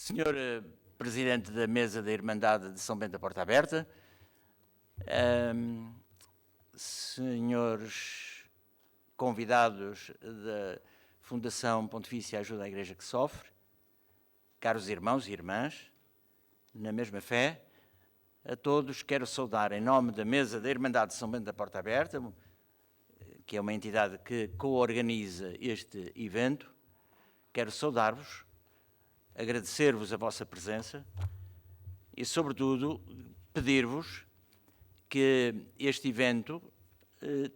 Senhor Presidente da Mesa da Irmandade de São Bento da Porta Aberta, senhores convidados da Fundação Pontifícia Ajuda à Igreja que Sofre, caros irmãos e irmãs, na mesma fé, a todos quero saudar em nome da Mesa da Irmandade de São Bento da Porta Aberta, que é uma entidade que co-organiza este evento. Quero saudar-vos, agradecer-vos a vossa presença e, sobretudo, pedir-vos que este evento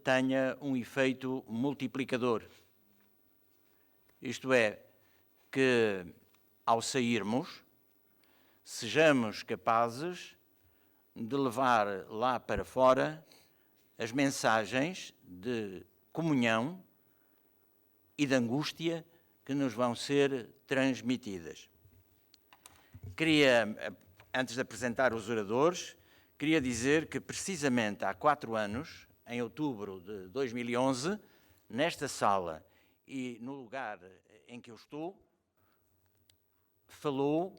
tenha um efeito multiplicador. Isto é, que ao sairmos, sejamos capazes de levar lá para fora as mensagens de comunhão e de angústia que nos vão ser transmitidas. Antes de apresentar os oradores, queria dizer que precisamente há 4 anos, em outubro de 2011, nesta sala e no lugar em que eu estou, falou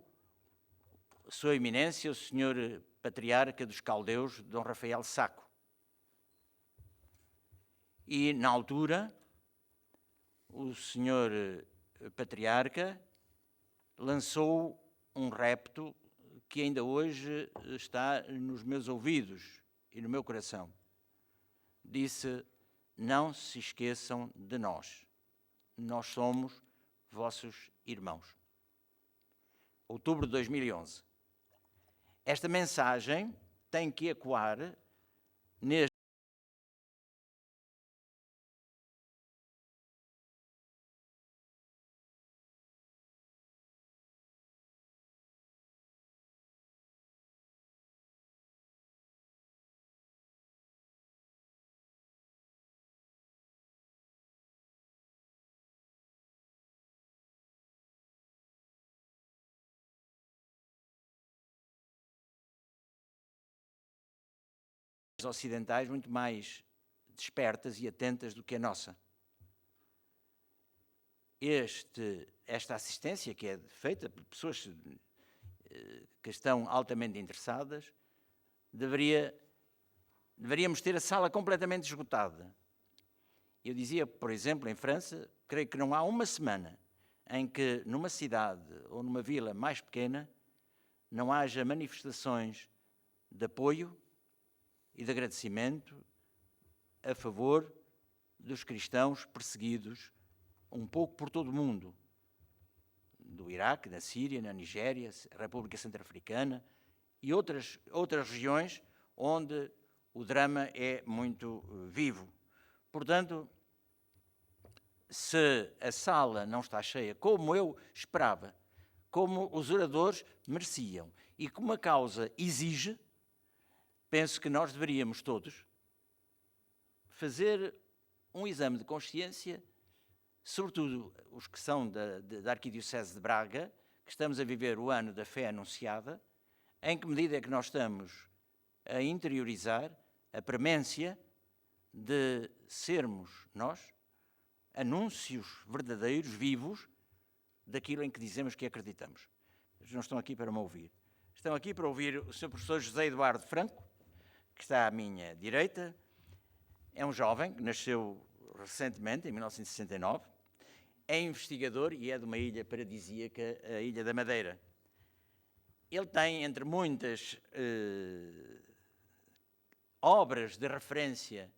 Sua Eminência, o Senhor Patriarca dos Caldeus, Dom Rafael Sacco. E, na altura, o Senhor Patriarca lançou um repto que ainda hoje está nos meus ouvidos e no meu coração. Disse: não se esqueçam de nós. Nós somos vossos irmãos. Outubro de 2011. Esta mensagem tem que ecoar neste ocidentais muito mais despertas e atentas do que a nossa. Esta assistência que é feita por pessoas que estão altamente interessadas, deveríamos ter a sala completamente esgotada. Eu dizia, por exemplo, em França, creio que não há uma semana em que numa cidade ou numa vila mais pequena não haja manifestações de apoio e de agradecimento a favor dos cristãos perseguidos um pouco por todo o mundo, do Iraque, da Síria, na Nigéria, República Centro-Africana e outras regiões onde o drama é muito vivo. Portanto, se a sala não está cheia, como eu esperava, como os oradores mereciam e como a causa exige, penso que nós deveríamos todos fazer um exame de consciência, sobretudo os que são da Arquidiocese de Braga, que estamos a viver o ano da fé anunciada, em que medida é que nós estamos a interiorizar a premência de sermos nós anúncios verdadeiros, vivos, daquilo em que dizemos que acreditamos. Eles não estão aqui para me ouvir. Estão aqui para ouvir o Sr. Professor José Eduardo Franco, que está à minha direita. É um jovem que nasceu recentemente, em 1969, é investigador e é de uma ilha paradisíaca, a Ilha da Madeira. Ele tem, entre muitas obras de referência,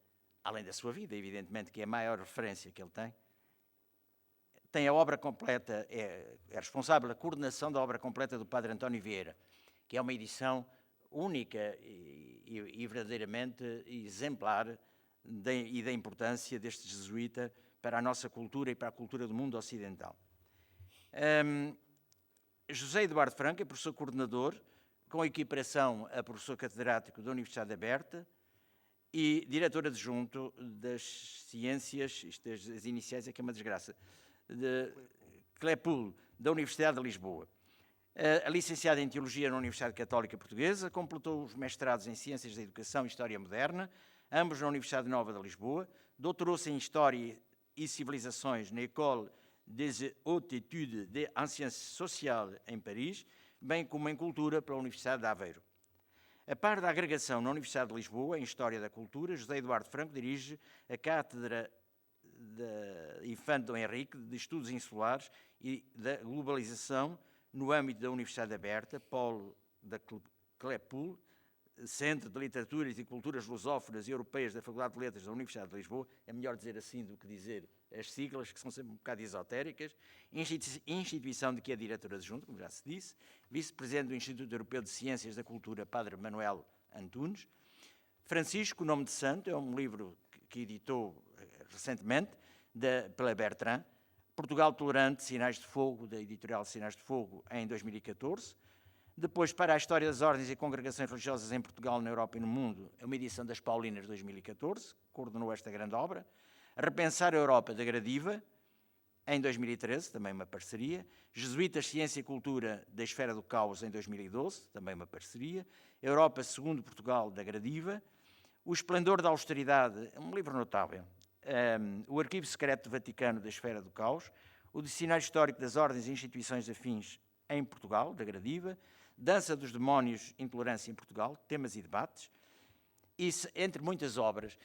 além da sua vida, evidentemente, que é a maior referência que ele tem a obra completa, é responsável pela coordenação da obra completa do Padre António Vieira, que é uma edição única e verdadeiramente exemplar e da importância deste jesuíta para a nossa cultura e para a cultura do mundo ocidental. José Eduardo Franco é professor coordenador, com equiparação a professor catedrático da Universidade Aberta e diretor adjunto das ciências, as iniciais é que é uma desgraça, de CLEPUL, da Universidade de Lisboa. Licenciado em Teologia na Universidade Católica Portuguesa, completou os mestrados em Ciências da Educação e História Moderna, ambos na Universidade Nova de Lisboa, doutorou-se em História e Civilizações na École des Hautes Études en Sciences Sociales em Paris, bem como em Cultura pela Universidade de Aveiro. A par da agregação na Universidade de Lisboa, em História da Cultura, José Eduardo Franco dirige a Cátedra de Infante Dom Henrique de Estudos Insulares e da Globalização no âmbito da Universidade Aberta, Polo da Clepul, Centro de Literaturas e Culturas Lusófonas e Europeias da Faculdade de Letras da Universidade de Lisboa, é melhor dizer assim do que dizer as siglas, que são sempre um bocado esotéricas, instituição de que é diretora adjunta, como já se disse, vice-presidente do Instituto Europeu de Ciências da Cultura, Padre Manuel Antunes. Francisco, Nome de Santo, é um livro que editou recentemente, pela Bertrand. Portugal Tolerante, Sinais de Fogo, da editorial Sinais de Fogo, em 2014. Depois, para a História das Ordens e Congregações Religiosas em Portugal, na Europa e no Mundo, uma edição das Paulinas, 2014, coordenou esta grande obra. Repensar a Europa, da Gradiva, em 2013, também uma parceria. Jesuítas, Ciência e Cultura, da Esfera do Caos, em 2012, também uma parceria. Europa, segundo Portugal, da Gradiva. O Esplendor da Austeridade, um livro notável. O Arquivo Secreto do Vaticano, da Esfera do Caos. O Dicionário Histórico das Ordens e Instituições Afins, em Portugal, da Gradiva. Dança dos Demónios, Intolerância em Portugal, Temas e Debates, e entre muitas obras,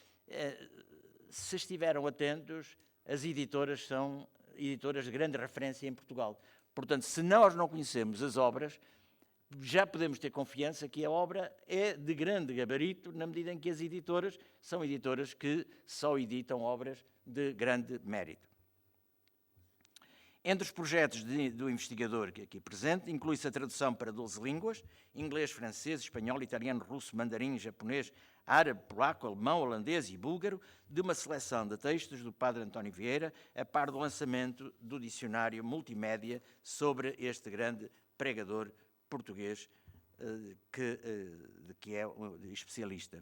se estiveram atentos, as editoras são editoras de grande referência em Portugal. Portanto, se nós não conhecemos as obras, já podemos ter confiança que a obra é de grande gabarito, na medida em que as editoras são editoras que só editam obras de grande mérito. Entre os projetos do investigador que aqui presente, inclui-se a tradução para 12 línguas, inglês, francês, espanhol, italiano, russo, mandarim, japonês, árabe, polaco, alemão, holandês e búlgaro, de uma seleção de textos do Padre António Vieira, a par do lançamento do dicionário multimédia sobre este grande pregador português que é especialista.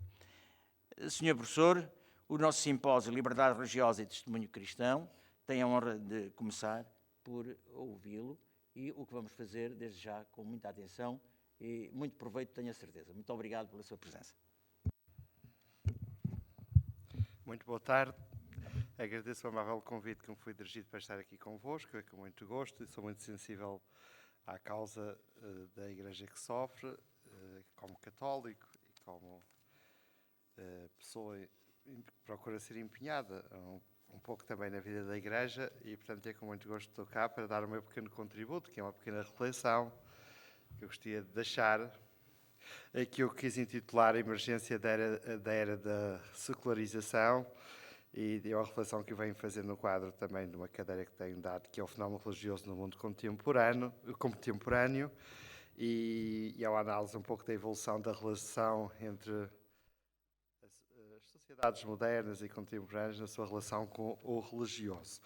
Senhor professor, o nosso simpósio Liberdade Religiosa e Testemunho Cristão tem a honra de começar por ouvi-lo e o que vamos fazer desde já com muita atenção e muito proveito, tenho a certeza. Muito obrigado pela sua presença. Muito boa tarde. Agradeço o amável convite que me foi dirigido para estar aqui convosco, é com muito gosto e sou muito sensível à causa da Igreja que sofre, como católico e como pessoa que procura ser empenhada um pouco também na vida da Igreja e, portanto, é com muito gosto que estou cá para dar o meu pequeno contributo, que é uma pequena reflexão que eu gostaria de deixar, que eu quis intitular a emergência da era da secularização e é uma reflexão que eu venho fazer no quadro também de uma cadeira que tenho dado, que é o fenómeno religioso no mundo contemporâneo e é uma análise um pouco da evolução da relação entre as sociedades modernas e contemporâneas na sua relação com o religioso.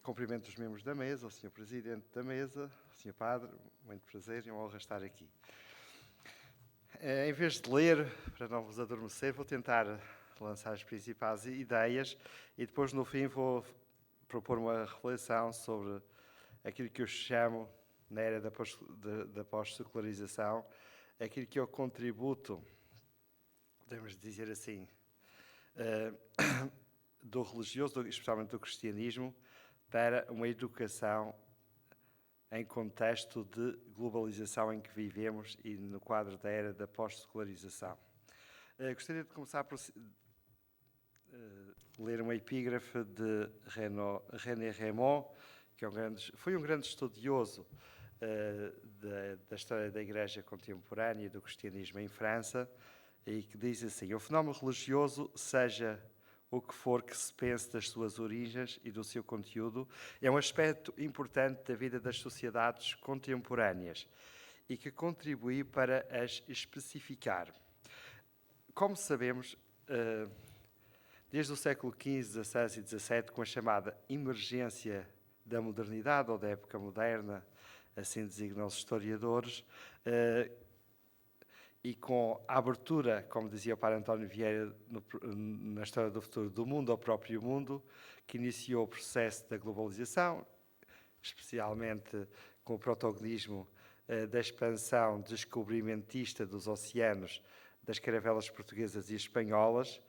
Cumprimento os membros da mesa, o Sr. Presidente da mesa, o Sr. Padre, muito prazer e uma honra estar aqui. Em vez de ler, para não vos adormecer, vou tentar lançar as principais ideias e depois, no fim, vou propor uma reflexão sobre aquilo que eu chamo, na era da pós-secularização, aquilo que é o contributo, podemos dizer assim, do religioso, especialmente do cristianismo, para uma educação em contexto de globalização em que vivemos e no quadro da era da pós-secularização. Gostaria de começar por ler uma epígrafe de René Raymond, que foi um grande estudioso da história da Igreja contemporânea e do cristianismo em França, e que diz assim: o fenómeno religioso, seja o que for que se pense das suas origens e do seu conteúdo, é um aspecto importante da vida das sociedades contemporâneas e que contribui para as especificar. Como sabemos, desde o século XV, XVI e XVII, com a chamada emergência da modernidade ou da época moderna, assim designam os historiadores, e com a abertura, como dizia o Padre António Vieira, na História do Futuro, do mundo ao próprio mundo, que iniciou o processo da globalização, especialmente com o protagonismo da expansão descobrimentista dos oceanos, das caravelas portuguesas e espanholas,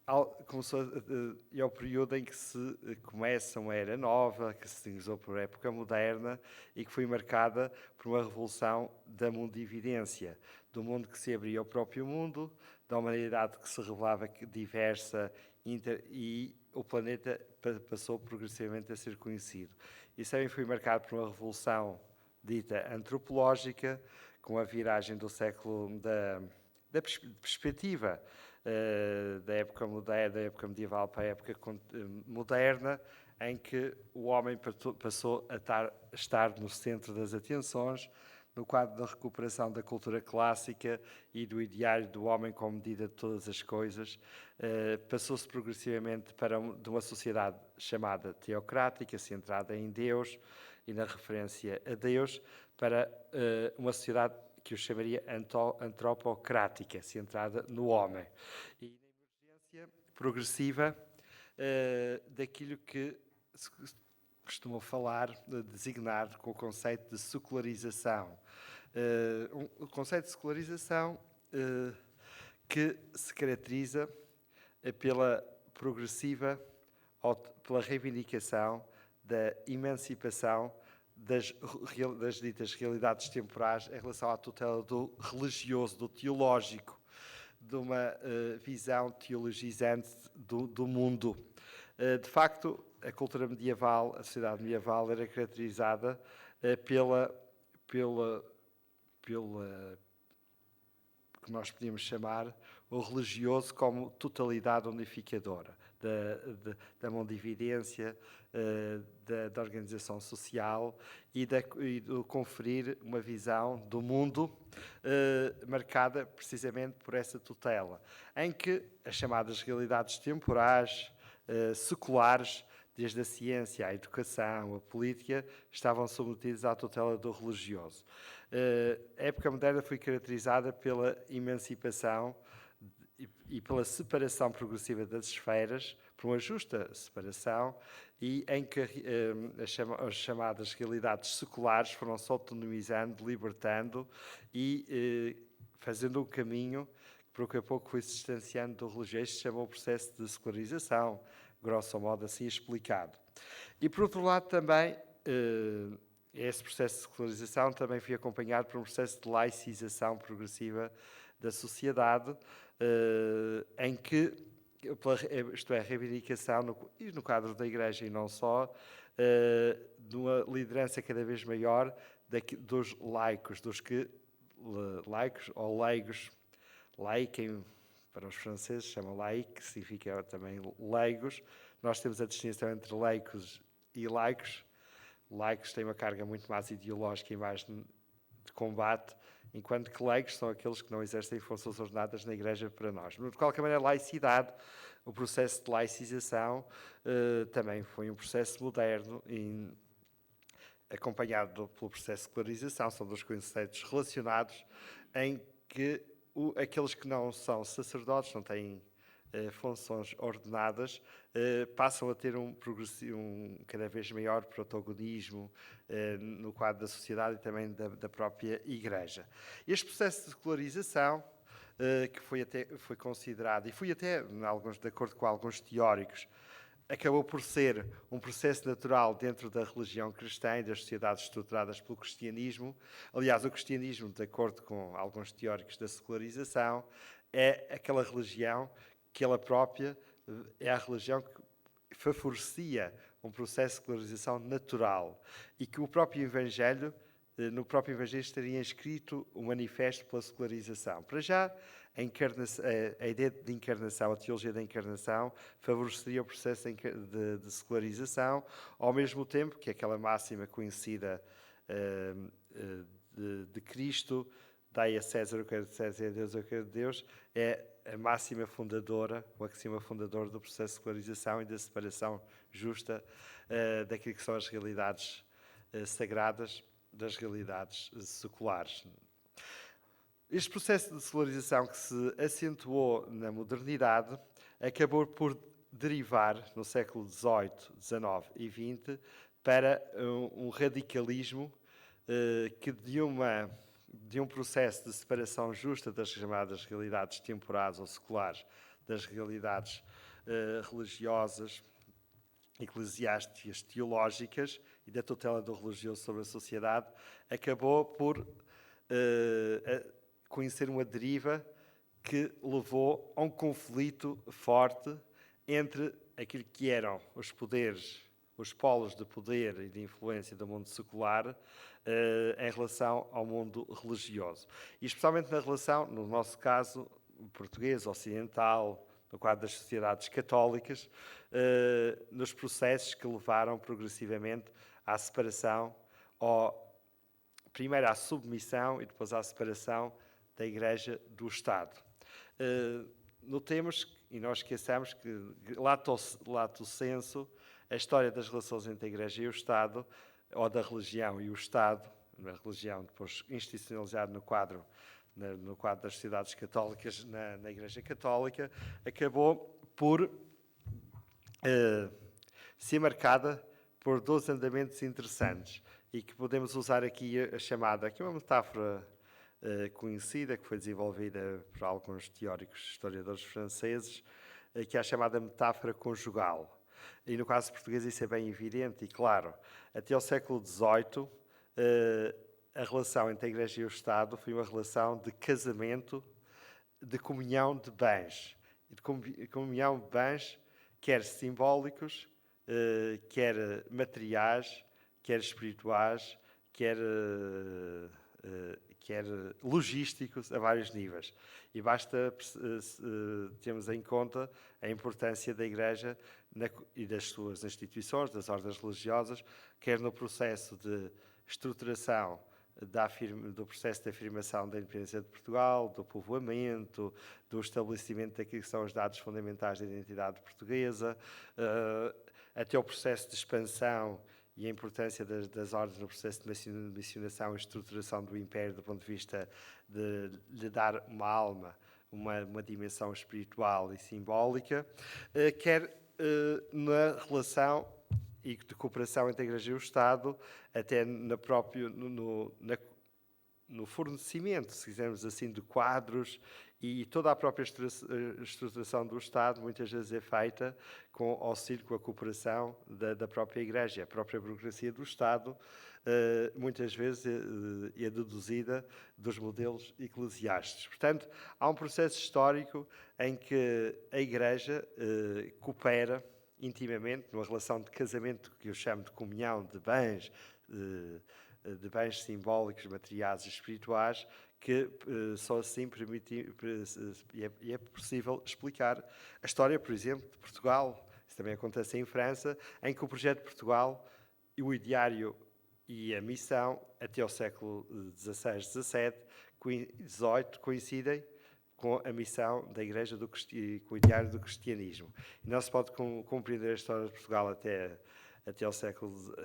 é o período em que se começa uma era nova, que se sinalizou por época moderna e que foi marcada por uma revolução da mundividência, do mundo que se abria ao próprio mundo, da humanidade que se revelava diversa e o planeta passou progressivamente a ser conhecido. Isso também foi marcado por uma revolução dita antropológica, com a viragem do século da perspectiva da época moderna, da época medieval para a época moderna, em que o homem passou a estar no centro das atenções, no quadro da recuperação da cultura clássica e do ideário do homem como medida de todas as coisas, passou-se progressivamente de uma sociedade chamada teocrática, centrada em Deus e na referência a Deus, para uma sociedade que eu chamaria antropocrática, centrada no homem. E na emergência progressiva daquilo que se costuma falar, designar com o conceito de secularização. O conceito de secularização que se caracteriza pela progressiva, pela reivindicação da emancipação das ditas realidades temporais em relação à tutela do religioso, do teológico, de uma visão teologizante do mundo. De facto, a cultura medieval, a sociedade medieval, era caracterizada pela que nós podíamos chamar o religioso como totalidade unificadora da mundividência, da organização social e do conferir uma visão do mundo marcada precisamente por essa tutela, em que as chamadas realidades temporais, seculares, desde a ciência, à educação, à política, estavam submetidas à tutela do religioso. A época moderna foi caracterizada pela emancipação e pela separação progressiva das esferas, por uma justa separação, e em que as chamadas realidades seculares foram se autonomizando, libertando e fazendo um caminho que pouco a pouco foi se distanciando do religioso, se chamou o processo de secularização, grosso modo assim explicado. E por outro lado também, esse processo de secularização também foi acompanhado por um processo de laicização progressiva da sociedade, em que, isto é, a reivindicação, no quadro da Igreja e não só, de uma liderança cada vez maior dos laicos, laicos ou leigos, laiquem, para os franceses chamam laïc, que significa também leigos. Nós temos a distinção entre laicos e laicos. Laicos têm uma carga muito mais ideológica e mais de combate, enquanto que leigos são aqueles que não exercem funções ordenadas na Igreja para nós. Mas, de qualquer maneira, a laicidade, o processo de laicização, também foi um processo moderno e acompanhado pelo processo de secularização. São dois conceitos relacionados em que aqueles que não são sacerdotes, não têm funções ordenadas, passam a ter um cada vez maior protagonismo no quadro da sociedade e também da própria Igreja. Este processo de secularização, que foi considerado, e foi até, de acordo com alguns teóricos, acabou por ser um processo natural dentro da religião cristã e das sociedades estruturadas pelo cristianismo. Aliás, o cristianismo, de acordo com alguns teóricos da secularização, é aquela religião que ela própria é a religião que favorecia um processo de secularização natural e que o próprio Evangelho, no próprio Evangelho estaria escrito o manifesto pela secularização. Para já, a ideia de encarnação, a teologia da encarnação, favoreceria o processo de secularização, ao mesmo tempo que aquela máxima conhecida de Cristo, dai a César o que é de César e a Deus o que é de Deus, é a máxima fundadora, o axioma fundador do processo de secularização e da separação justa daquilo que são as realidades sagradas das realidades seculares. Este processo de secularização que se acentuou na modernidade acabou por derivar no século XVIII, XIX e XX para um radicalismo que de um processo de separação justa das chamadas realidades temporais ou seculares das realidades religiosas, eclesiásticas, teológicas e da tutela do religioso sobre a sociedade, acabou por conhecer uma deriva que levou a um conflito forte entre aquilo que eram os poderes, os polos de poder e de influência do mundo secular em relação ao mundo religioso. E especialmente na relação, no nosso caso, português, ocidental, no quadro das sociedades católicas, nos processos que levaram progressivamente à separação, primeiro à submissão e depois à separação da Igreja do Estado. Notemos, e não esqueçamos que, lato sensu, a história das relações entre a Igreja e o Estado, ou da religião e o Estado, a religião depois institucionalizada no quadro das sociedades católicas, na Igreja Católica, acabou por ser marcada por dois andamentos interessantes e que podemos usar aqui a chamada, que é uma metáfora conhecida, que foi desenvolvida por alguns teóricos historiadores franceses, que é a chamada metáfora conjugal. E no caso português isso é bem evidente e claro. Até ao século XVIII, a relação entre a Igreja e o Estado foi uma relação de casamento, de comunhão de bens. De comunhão de bens, quer simbólicos, quer materiais, quer espirituais, quer logísticos, a vários níveis. E basta termos em conta a importância da Igreja e das suas instituições, das ordens religiosas, quer no processo de estruturação do processo de afirmação da independência de Portugal, do povoamento, do estabelecimento daquilo que são os dados fundamentais da identidade portuguesa, até o processo de expansão e a importância das ordens no processo de missionação e estruturação do Império do ponto de vista de lhe dar uma alma, uma dimensão espiritual e simbólica, quer na relação e de cooperação entre a Igreja e o Estado, até no fornecimento, se quisermos assim, de quadros, e toda a própria estruturação do Estado muitas vezes é feita com auxílio, com a cooperação da própria Igreja. A própria burocracia do Estado muitas vezes é deduzida dos modelos eclesiásticos. Portanto, há um processo histórico em que a Igreja coopera intimamente, numa relação de casamento que eu chamo de comunhão de bens simbólicos, materiais e espirituais, que só assim é possível explicar a história, por exemplo, de Portugal. Isso também acontece em França, em que o projeto de Portugal, o ideário e a missão, até ao século XVI, XVII, XVIII, coincidem com a missão da Igreja, com o ideário do cristianismo. E não se pode compreender a história de Portugal até ao século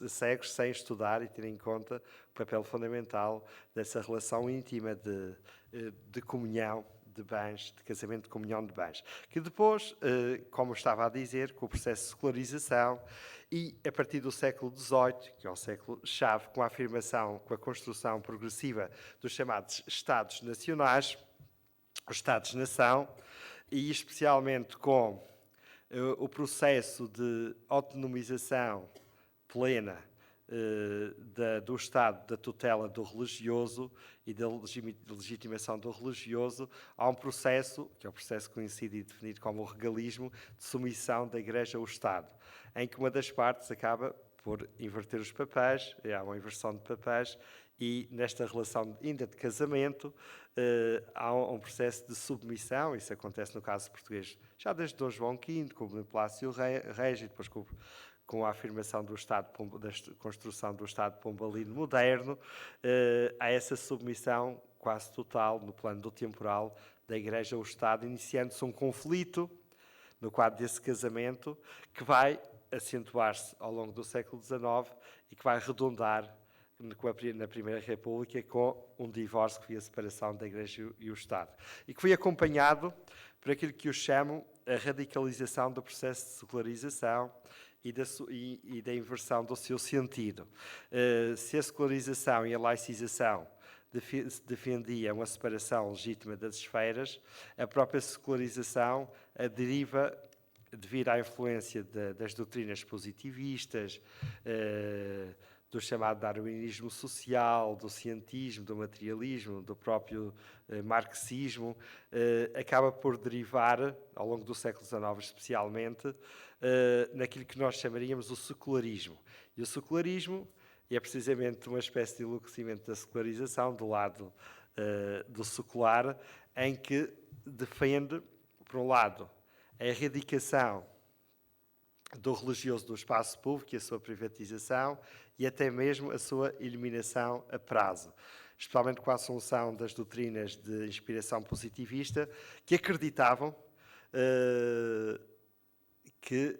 séculos sem estudar e ter em conta o papel fundamental dessa relação íntima de comunhão de bens, de casamento de comunhão de bens. Que depois, como estava a dizer, com o processo de secularização e a partir do século XVIII, que é o século-chave, com a afirmação, com a construção progressiva dos chamados Estados Nacionais, os Estados-nação, e especialmente com o processo de autonomização plena do Estado, da tutela do religioso e da legitimação do religioso, há um processo, que é o processo conhecido e definido como o regalismo, de submissão da Igreja ao Estado, em que uma das partes acaba por inverter os papéis, há uma inversão de papéis, e nesta relação ainda de casamento há um processo de submissão. Isso acontece no caso português já desde Dom João V, com o Palácio Régio, depois com a afirmação da construção do Estado pombalino moderno, há essa submissão quase total, no plano do temporal, da Igreja ao Estado, iniciando-se um conflito no quadro desse casamento, que vai acentuar-se ao longo do século XIX e que vai redundar na Primeira República com um divórcio, que foi a separação da Igreja e o Estado. E que foi acompanhado por aquilo que eu chamo a radicalização do processo de secularização e da inversão do seu sentido. Se a secularização e a laicização defendia uma separação legítima das esferas, a própria secularização deriva devido à influência das doutrinas positivistas, do chamado darwinismo social, do cientismo, do materialismo, do próprio marxismo, acaba por derivar, ao longo do século XIX especialmente, naquilo que nós chamaríamos o secularismo. E o secularismo é precisamente uma espécie de enlouquecimento da secularização, do lado do secular, em que defende, por um lado, a erradicação do religioso do espaço público e a sua privatização e até mesmo a sua eliminação a prazo, especialmente com a assunção das doutrinas de inspiração positivista, que acreditavam que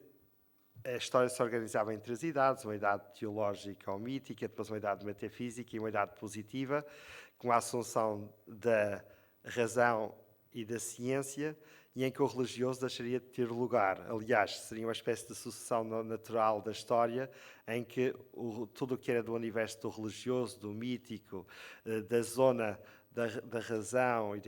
a história se organizava em 3 idades, uma idade teológica ou mítica, depois uma idade metafísica e uma idade positiva, com a assunção da razão e da ciência, e em que o religioso deixaria de ter lugar. Aliás, seria uma espécie de sucessão natural da história, em que tudo o que era do universo do religioso, do mítico, da zona da razão e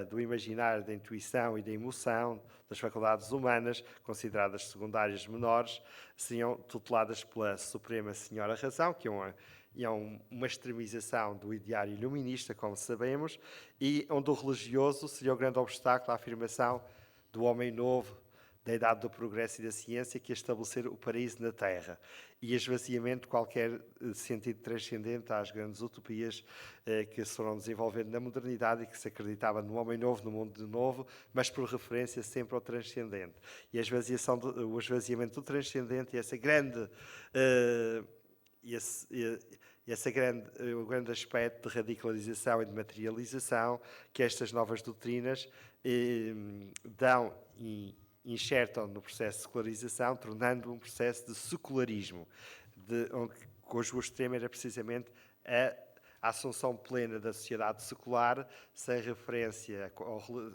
do imaginário, da intuição e da emoção, das faculdades humanas, consideradas secundárias menores, seriam tuteladas pela Suprema Senhora Razão, que é uma extremização do ideário iluminista, como sabemos, e onde o religioso seria o grande obstáculo à afirmação do homem novo, da idade do progresso e da ciência, que ia estabelecer o paraíso na Terra e esvaziamento de qualquer sentido transcendente às grandes utopias que se foram desenvolvendo na modernidade e que se acreditava no homem novo, no mundo novo, mas por referência sempre ao transcendente. E o esvaziamento do transcendente e essa grande... o grande aspecto de radicalização e de materialização que estas novas doutrinas dão e enxertam no processo de secularização, tornando um processo de secularismo, cujo extremo era precisamente a assunção plena da sociedade secular, sem referência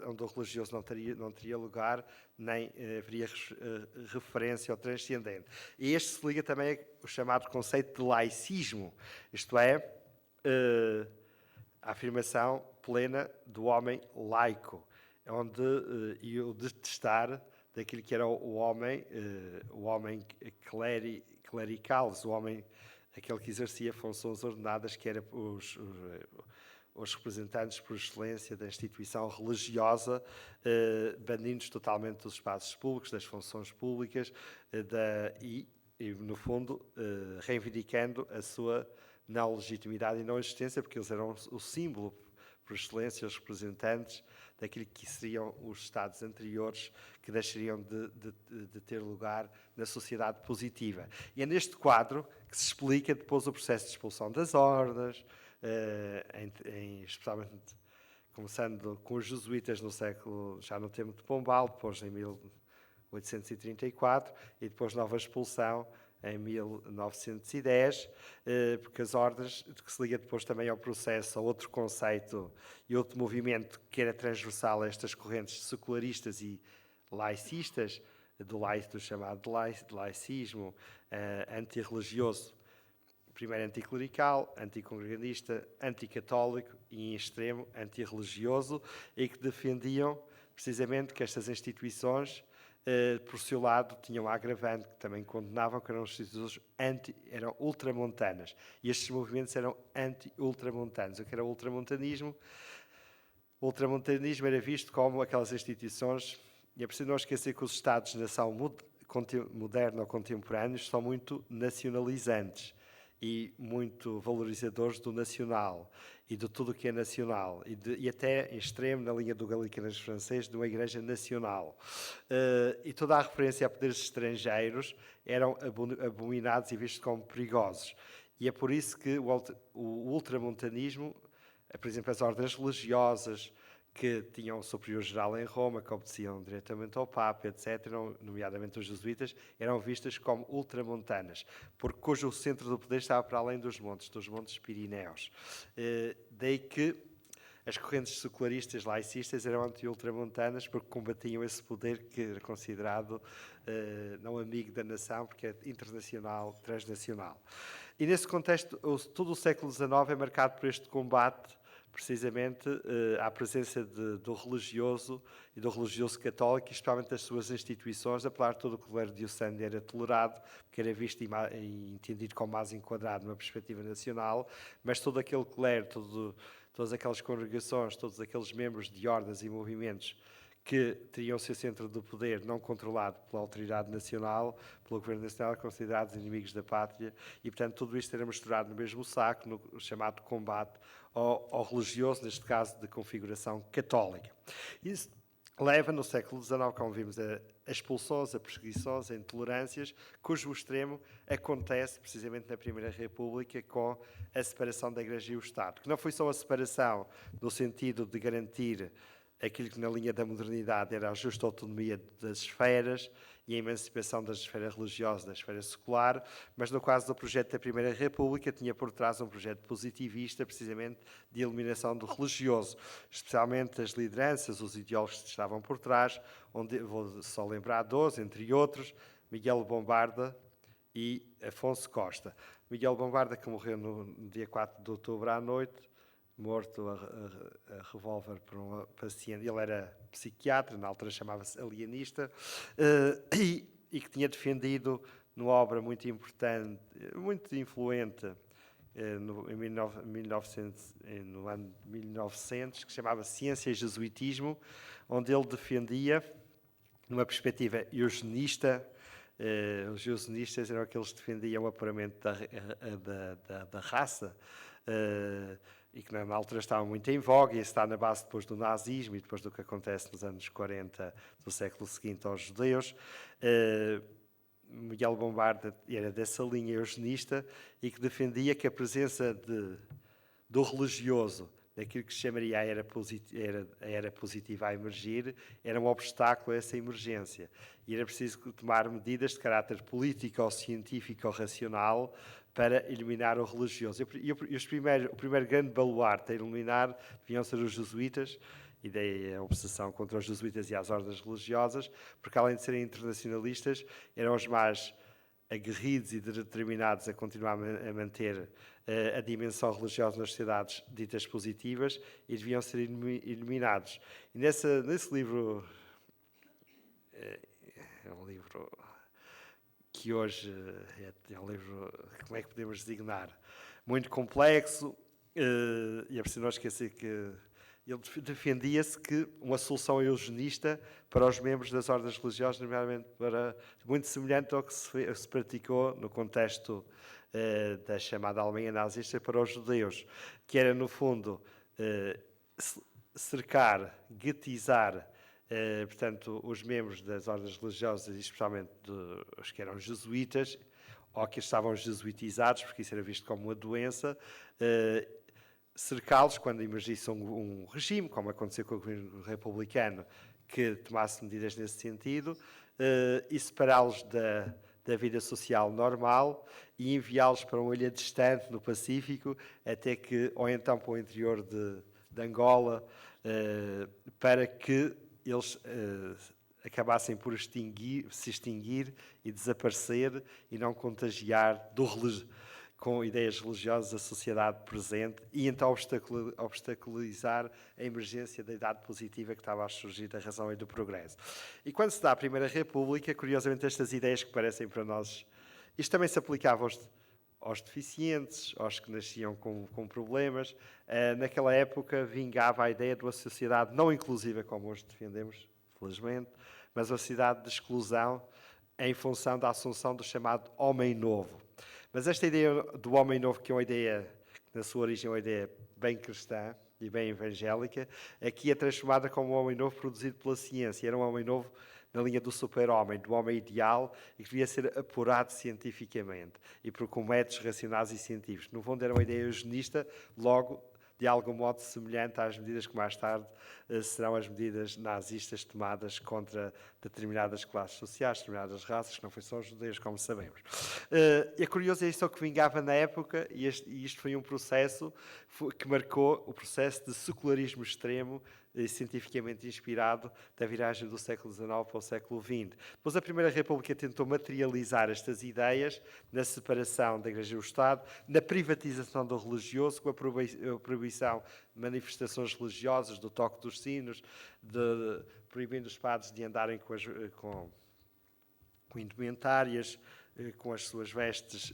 onde o religioso não teria lugar, nem haveria referência ao transcendente. E este se liga também ao chamado conceito de laicismo, isto é, a afirmação plena do homem laico, e o detestar daquilo que era o homem clerical, aquele que exercia funções ordenadas, que era os representantes por excelência da instituição religiosa, banindo-os totalmente dos espaços públicos, das funções públicas, e no fundo, reivindicando a sua não legitimidade e não existência, porque eles eram o símbolo, por excelência, os representantes daquilo que seriam os estados anteriores que deixariam de ter lugar na sociedade positiva. E é neste quadro que se explica depois o processo de expulsão das ordens, especialmente começando com os jesuítas já no tempo de Pombal, depois em 1834, e depois nova expulsão em 1910, porque as ordens, que se liga depois também ao processo, a outro conceito e outro movimento que era transversal a estas correntes secularistas e laicistas, do chamado laicismo antirreligioso, primeiro anticlerical, anticongreganista, anticatólico e, em extremo, antirreligioso, e que defendiam precisamente que estas instituições, por seu lado, tinham a agravante, que também condenavam, que eram instituições eram ultramontanas. E estes movimentos eram anti-ultramontanos. O que era o ultramontanismo? O ultramontanismo era visto como aquelas instituições, e é preciso não esquecer que os Estados-nação modernos ou contemporâneos são muito nacionalizantes e muito valorizadores do nacional e de tudo o que é nacional, e até em extremo, na linha do Gallicanismo francês, de uma igreja nacional. E toda a referência a poderes estrangeiros eram abominados e vistos como perigosos. E é por isso que o ultramontanismo, por exemplo, as ordens religiosas, que tinham um superior geral em Roma, que obedeciam diretamente ao Papa, etc., nomeadamente os jesuítas, eram vistas como ultramontanas, porque cujo centro do poder estava para além dos montes Pirineus. Daí que as correntes secularistas laicistas eram anti-ultramontanas, porque combatiam esse poder que era considerado não amigo da nação, porque é internacional, transnacional. E nesse contexto, todo o século XIX é marcado por este combate, precisamente, à presença do religioso e do religioso católico, e especialmente das suas instituições, apesar de todo o clero diocesano era tolerado, porque era visto e entendido como mais enquadrado numa perspectiva nacional, mas todo aquele clero, todas aquelas congregações, todos aqueles membros de ordens e movimentos que teriam o seu centro do poder não controlado pela autoridade nacional, pelo governo nacional, considerados inimigos da pátria, e, portanto, tudo isto era misturado no mesmo saco, no chamado combate ao religioso, neste caso de configuração católica. Isso leva, no século XIX, como vimos, a expulsões, a perseguições, a intolerâncias, cujo extremo acontece precisamente na Primeira República com a separação da Igreja e o Estado, que não foi só a separação no sentido de garantir aquilo que na linha da modernidade era a justa autonomia das esferas e a emancipação das esferas religiosas, da esfera secular, mas no caso do projeto da Primeira República tinha por trás um projeto positivista, precisamente de eliminação do religioso, especialmente as lideranças, os ideólogos que estavam por trás, onde vou só lembrar 12, entre outros, Miguel Bombarda e Afonso Costa. Miguel Bombarda, que morreu no dia 4 de outubro à noite, morto a revólver por uma paciente. Ele era psiquiatra, na altura chamava-se alienista, e que tinha defendido numa obra muito importante, muito influente, no ano de 1900, que chamava Ciência e Jesuitismo, onde ele defendia, numa perspectiva eugenista, os eugenistas eram aqueles que defendiam o apuramento da raça, e que na altura estava muito em voga, e está na base depois do nazismo e depois do que acontece nos anos 40 do século seguinte aos judeus. Miguel Bombarda era dessa linha eugenista e que defendia que a presença do religioso, daquilo que se chamaria a era positiva a emergir, era um obstáculo a essa emergência. E era preciso tomar medidas de caráter político ou científico ou racional para eliminar o religioso. O primeiro grande baluarte a eliminar deviam ser os jesuítas, e daí a obsessão contra os jesuítas e as ordens religiosas, porque além de serem internacionalistas, eram os mais aguerridos e determinados a continuar a manter a dimensão religiosa nas sociedades ditas positivas e deviam ser eliminados. E nesse livro, é um livro que hoje é um livro, como é que podemos designar? Muito complexo, e é preciso não esquecer que ele defendia-se que uma solução eugenista para os membros das ordens religiosas, nomeadamente muito semelhante ao que se praticou no contexto da chamada Alemanha nazista para os judeus, que era, no fundo, cercar, guetizar, portanto, os membros das ordens religiosas, especialmente os que eram jesuítas, ou que estavam jesuitizados, porque isso era visto como uma doença, cercá-los quando emergisse um regime, como aconteceu com o governo republicano, que tomasse medidas nesse sentido, e separá-los da vida social normal e enviá-los para uma ilha distante no Pacífico, até que, ou então para o interior de Angola, para que eles acabassem por se extinguir e desaparecer e não contagiar com ideias religiosas a sociedade presente e então obstaculizar a emergência da idade positiva que estava a surgir da razão e do progresso. E quando se dá a Primeira República, curiosamente estas ideias que parecem para nós, isto também se aplicava aos deficientes, aos que nasciam com problemas. Naquela época vingava a ideia de uma sociedade não inclusiva como hoje defendemos, felizmente, mas uma sociedade de exclusão em função da assunção do chamado homem novo. Mas esta ideia do homem novo, que é uma ideia, na sua origem, uma ideia bem cristã e bem evangélica, aqui é transformada como um homem novo produzido pela ciência. Era um homem novo na linha do super-homem, do homem ideal, e que devia ser apurado cientificamente e com métodos racionais e científicos. No fundo, era uma ideia eugenista, logo, de algum modo semelhante às medidas que mais tarde serão as medidas nazistas tomadas contra determinadas classes sociais, determinadas raças, que não foi só os judeus, como sabemos. É curioso, é isso que vingava na época, e isto foi um processo que marcou o processo de secularismo extremo cientificamente inspirado da viragem do século XIX para o século XX. Depois a Primeira República tentou materializar estas ideias na separação da Igreja e o Estado, na privatização do religioso, com a proibição de manifestações religiosas, do toque dos sinos, proibindo os padres de andarem com indumentárias, com as suas vestes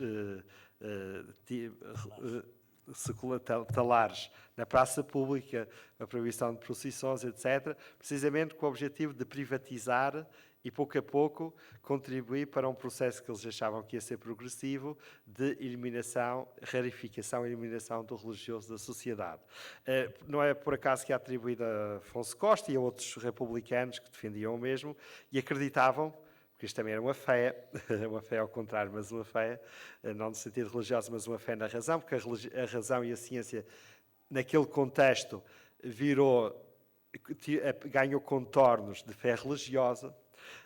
seculares na praça pública, a proibição de procissões, etc., precisamente com o objetivo de privatizar e, pouco a pouco, contribuir para um processo que eles achavam que ia ser progressivo de eliminação, rarificação e eliminação do religioso da sociedade. Não é por acaso que é atribuído a Afonso Costa e a outros republicanos que defendiam o mesmo e acreditavam, porque isto também era uma fé ao contrário, mas uma fé, não no sentido religioso, mas uma fé na razão, porque a razão e a ciência, naquele contexto, ganhou contornos de fé religiosa.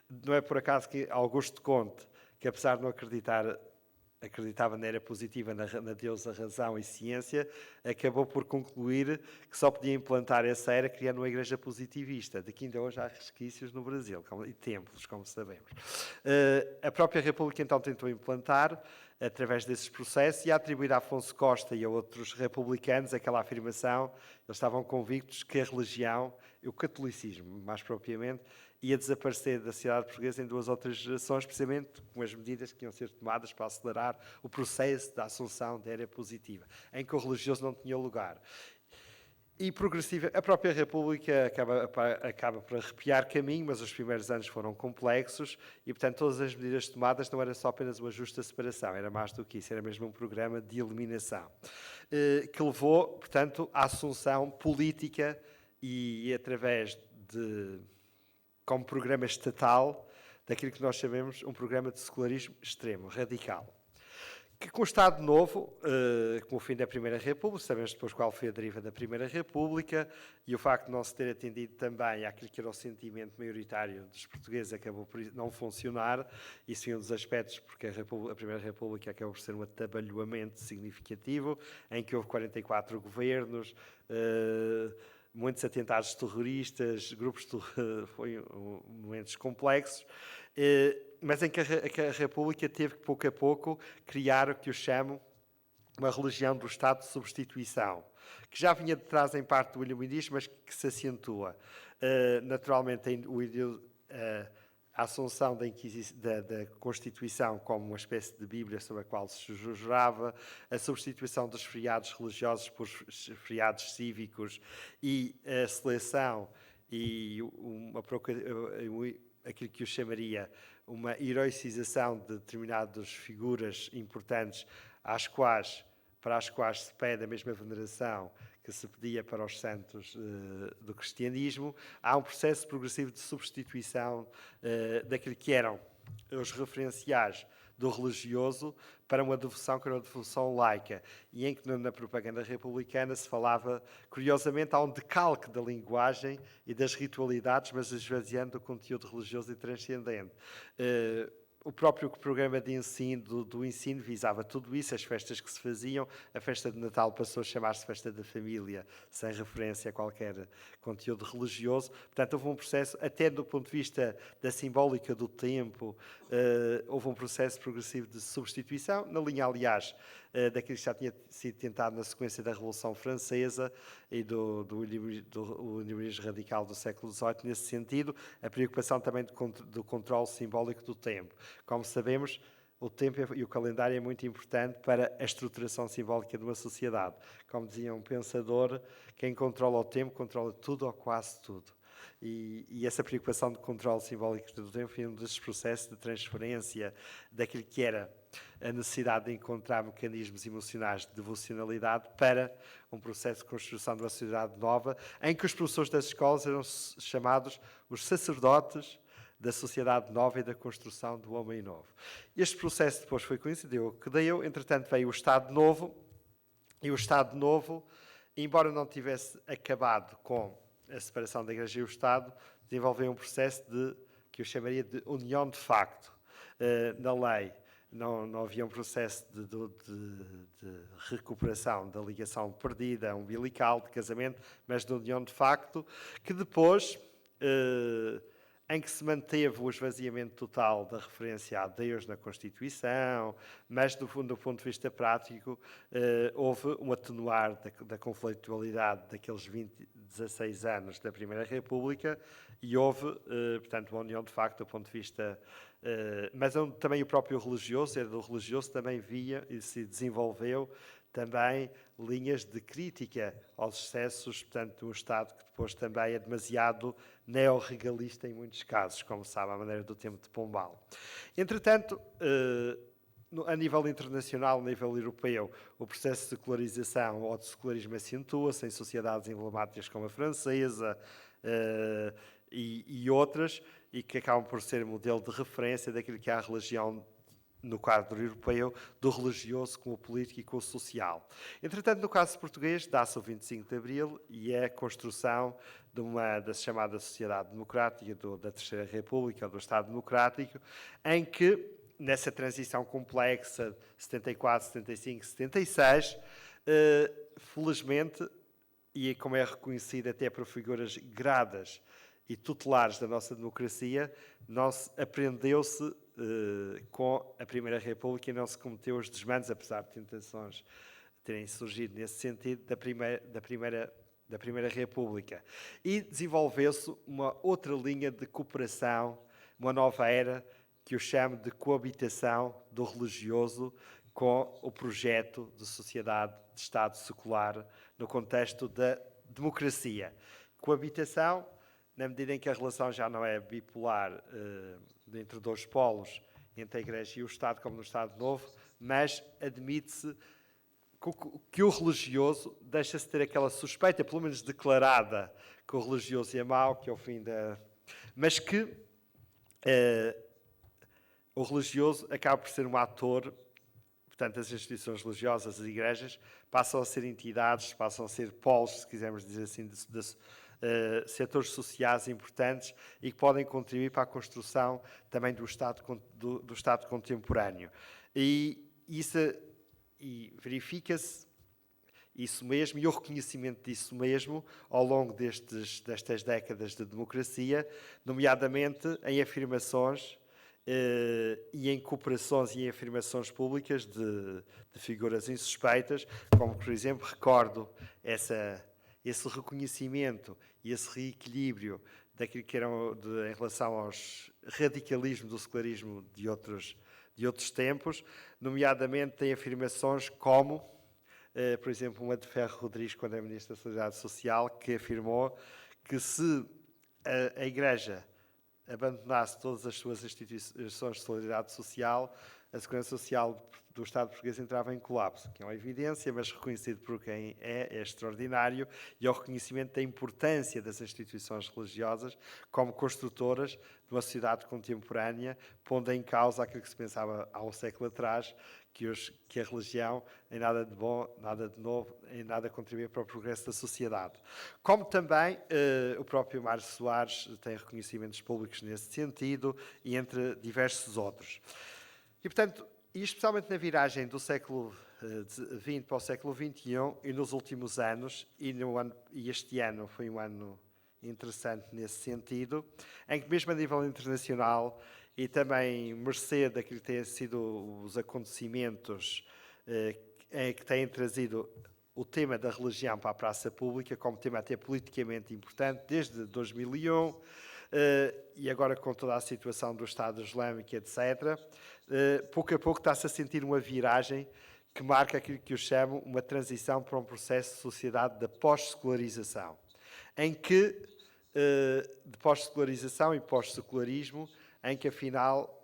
Não é por acaso que Augusto Comte, que apesar de não acreditava na era positiva, na deusa razão e ciência, acabou por concluir que só podia implantar essa era criando uma igreja positivista, de que ainda hoje há resquícios no Brasil, e templos, como sabemos. A própria República então tentou implantar, através desses processos, e a atribuir a Afonso Costa e a outros republicanos aquela afirmação. Eles estavam convictos que a religião, o catolicismo mais propriamente, ia desaparecer da sociedade portuguesa em 2 ou 3 gerações, precisamente com as medidas que iam ser tomadas para acelerar o processo da assunção da era positiva, em que o religioso não tinha lugar. E progressiva, a própria República acaba por arrepiar caminho, mas os primeiros anos foram complexos e, portanto, todas as medidas tomadas não era só apenas uma justa separação, era mais do que isso, era mesmo um programa de eliminação, que levou, portanto, à assunção política e através de, como programa estatal, daquilo que nós chamamos um programa de secularismo extremo, radical. Que com o Estado Novo, com o fim da Primeira República, sabemos depois qual foi a deriva da Primeira República, e o facto de não se ter atendido também àquilo que era o sentimento maioritário dos portugueses acabou por não funcionar. Isso é um dos aspectos, porque a Primeira República acabou por ser um atabalhoamento significativo, em que houve 44 governos, muitos atentados terroristas, foi momentos complexos, mas em que a República teve que, pouco a pouco, criar o que eu chamo uma religião do Estado de substituição, que já vinha de trás em parte do iluminismo, mas que se acentua. Naturalmente, a assunção da Constituição como uma espécie de Bíblia sobre a qual se jurava, a substituição dos feriados religiosos por feriados cívicos e a seleção e aquilo que eu chamaria uma heroicização de determinadas figuras importantes para as quais se pede a mesma veneração que se pedia para os santos do cristianismo. Há um processo progressivo de substituição daquilo que eram os referenciais do religioso para uma devoção que era uma devoção laica, e em que na propaganda republicana se falava, curiosamente, há um decalque da linguagem e das ritualidades, mas esvaziando o conteúdo religioso e transcendente. O próprio programa de ensino, do ensino visava tudo isso, as festas que se faziam. A festa de Natal passou a chamar-se Festa da Família, sem referência a qualquer conteúdo religioso. Portanto, houve um processo, até do ponto de vista da simbólica do tempo, houve um processo progressivo de substituição, na linha, aliás, daquilo que já tinha sido tentado na sequência da Revolução Francesa e do iluminismo radical do século XVIII. Nesse sentido, a preocupação também do controle simbólico do tempo. Como sabemos, o tempo e o calendário é muito importante para a estruturação simbólica de uma sociedade. Como dizia um pensador, quem controla o tempo controla tudo ou quase tudo. E essa preocupação de controle simbólico do tempo foi um desses processos de transferência daquilo que era a necessidade de encontrar mecanismos emocionais de devocionalidade para um processo de construção de uma sociedade nova, em que os professores das escolas eram chamados os sacerdotes da sociedade nova e da construção do homem novo. Este processo depois foi coincidiu que deu, entretanto veio o Estado Novo, e o Estado Novo, embora não tivesse acabado com a separação da Igreja e o Estado, desenvolveu um processo que eu chamaria de união de facto, na lei não havia um processo de recuperação da ligação perdida, umbilical, de casamento, mas de união de facto, que depois, em que se manteve o esvaziamento total da referência a Deus na Constituição, mas do ponto de vista prático, houve um atenuar da conflitualidade daqueles 16 anos da Primeira República e houve, portanto, uma união de facto do ponto de vista... mas também o próprio religioso, do religioso também via e se desenvolveu também linhas de crítica aos excessos, portanto, de um Estado que depois também é demasiado neorregalista em muitos casos, como sabe, à maneira do tempo de Pombal. Entretanto, a nível internacional, a nível europeu, o processo de secularização ou de secularismo acentua-se em sociedades emblemáticas como a francesa e outras, e que acabam por ser modelo de referência daquilo que é a religião no quadro europeu, do religioso com o político e com o social. Entretanto, no caso português, dá-se o 25 de Abril e é a construção da chamada Sociedade Democrática, da Terceira República, ou do Estado Democrático, em que, nessa transição complexa, 74, 75, 76, felizmente, e como é reconhecido até por figuras gradas e tutelares da nossa democracia, aprendeu-se com a Primeira República e não se cometeu os desmandos, apesar de tentações terem surgido nesse sentido, da Primeira República. E desenvolveu-se uma outra linha de cooperação, uma nova era, que eu chamo de coabitação do religioso com o projeto de sociedade de Estado secular no contexto da democracia. Coabitação, na medida em que a relação já não é bipolar entre dois polos, entre a Igreja e o Estado, como no Estado Novo, mas admite-se que o religioso deixa-se ter aquela suspeita, pelo menos declarada, que o religioso é mau, que é o fim da... Mas que o religioso acaba por ser um ator, portanto, as instituições religiosas, as igrejas, passam a ser entidades, passam a ser polos, se quisermos dizer assim, setores sociais importantes e que podem contribuir para a construção também do Estado contemporâneo. E verifica-se isso mesmo e o reconhecimento disso mesmo ao longo destas décadas de democracia, nomeadamente em afirmações e em cooperações e em afirmações públicas de figuras insuspeitas, como, por exemplo, recordo esse reconhecimento e esse reequilíbrio daquilo que eram em relação aos radicalismos do secularismo de outros tempos, nomeadamente em afirmações como, por exemplo, uma de Ferro Rodrigues, quando é Ministro da Solidariedade Social, que afirmou que se a Igreja abandonasse todas as suas instituições de solidariedade social, a segurança social do Estado português entrava em colapso, que é uma evidência, mas reconhecido por quem é extraordinário, e ao reconhecimento da importância das instituições religiosas como construtoras de uma sociedade contemporânea, pondo em causa aquilo que se pensava há um século atrás, que a religião, em nada de bom, nada de novo, em nada contribui para o progresso da sociedade. Como também o próprio Mário Soares tem reconhecimentos públicos nesse sentido, e entre diversos outros. E, portanto, e especialmente na viragem do século XX para o século XXI, e nos últimos anos, e este ano foi um ano interessante nesse sentido, em que mesmo a nível internacional, e também mercê daquilo que têm sido os acontecimentos que têm trazido o tema da religião para a praça pública, como tema até politicamente importante, desde 2001, e agora com toda a situação do Estado Islâmico, etc., pouco a pouco está-se a sentir uma viragem que marca aquilo que eu chamo uma transição para um processo de sociedade da pós-secularização, em que, de pós-secularização e pós-secularismo, em que afinal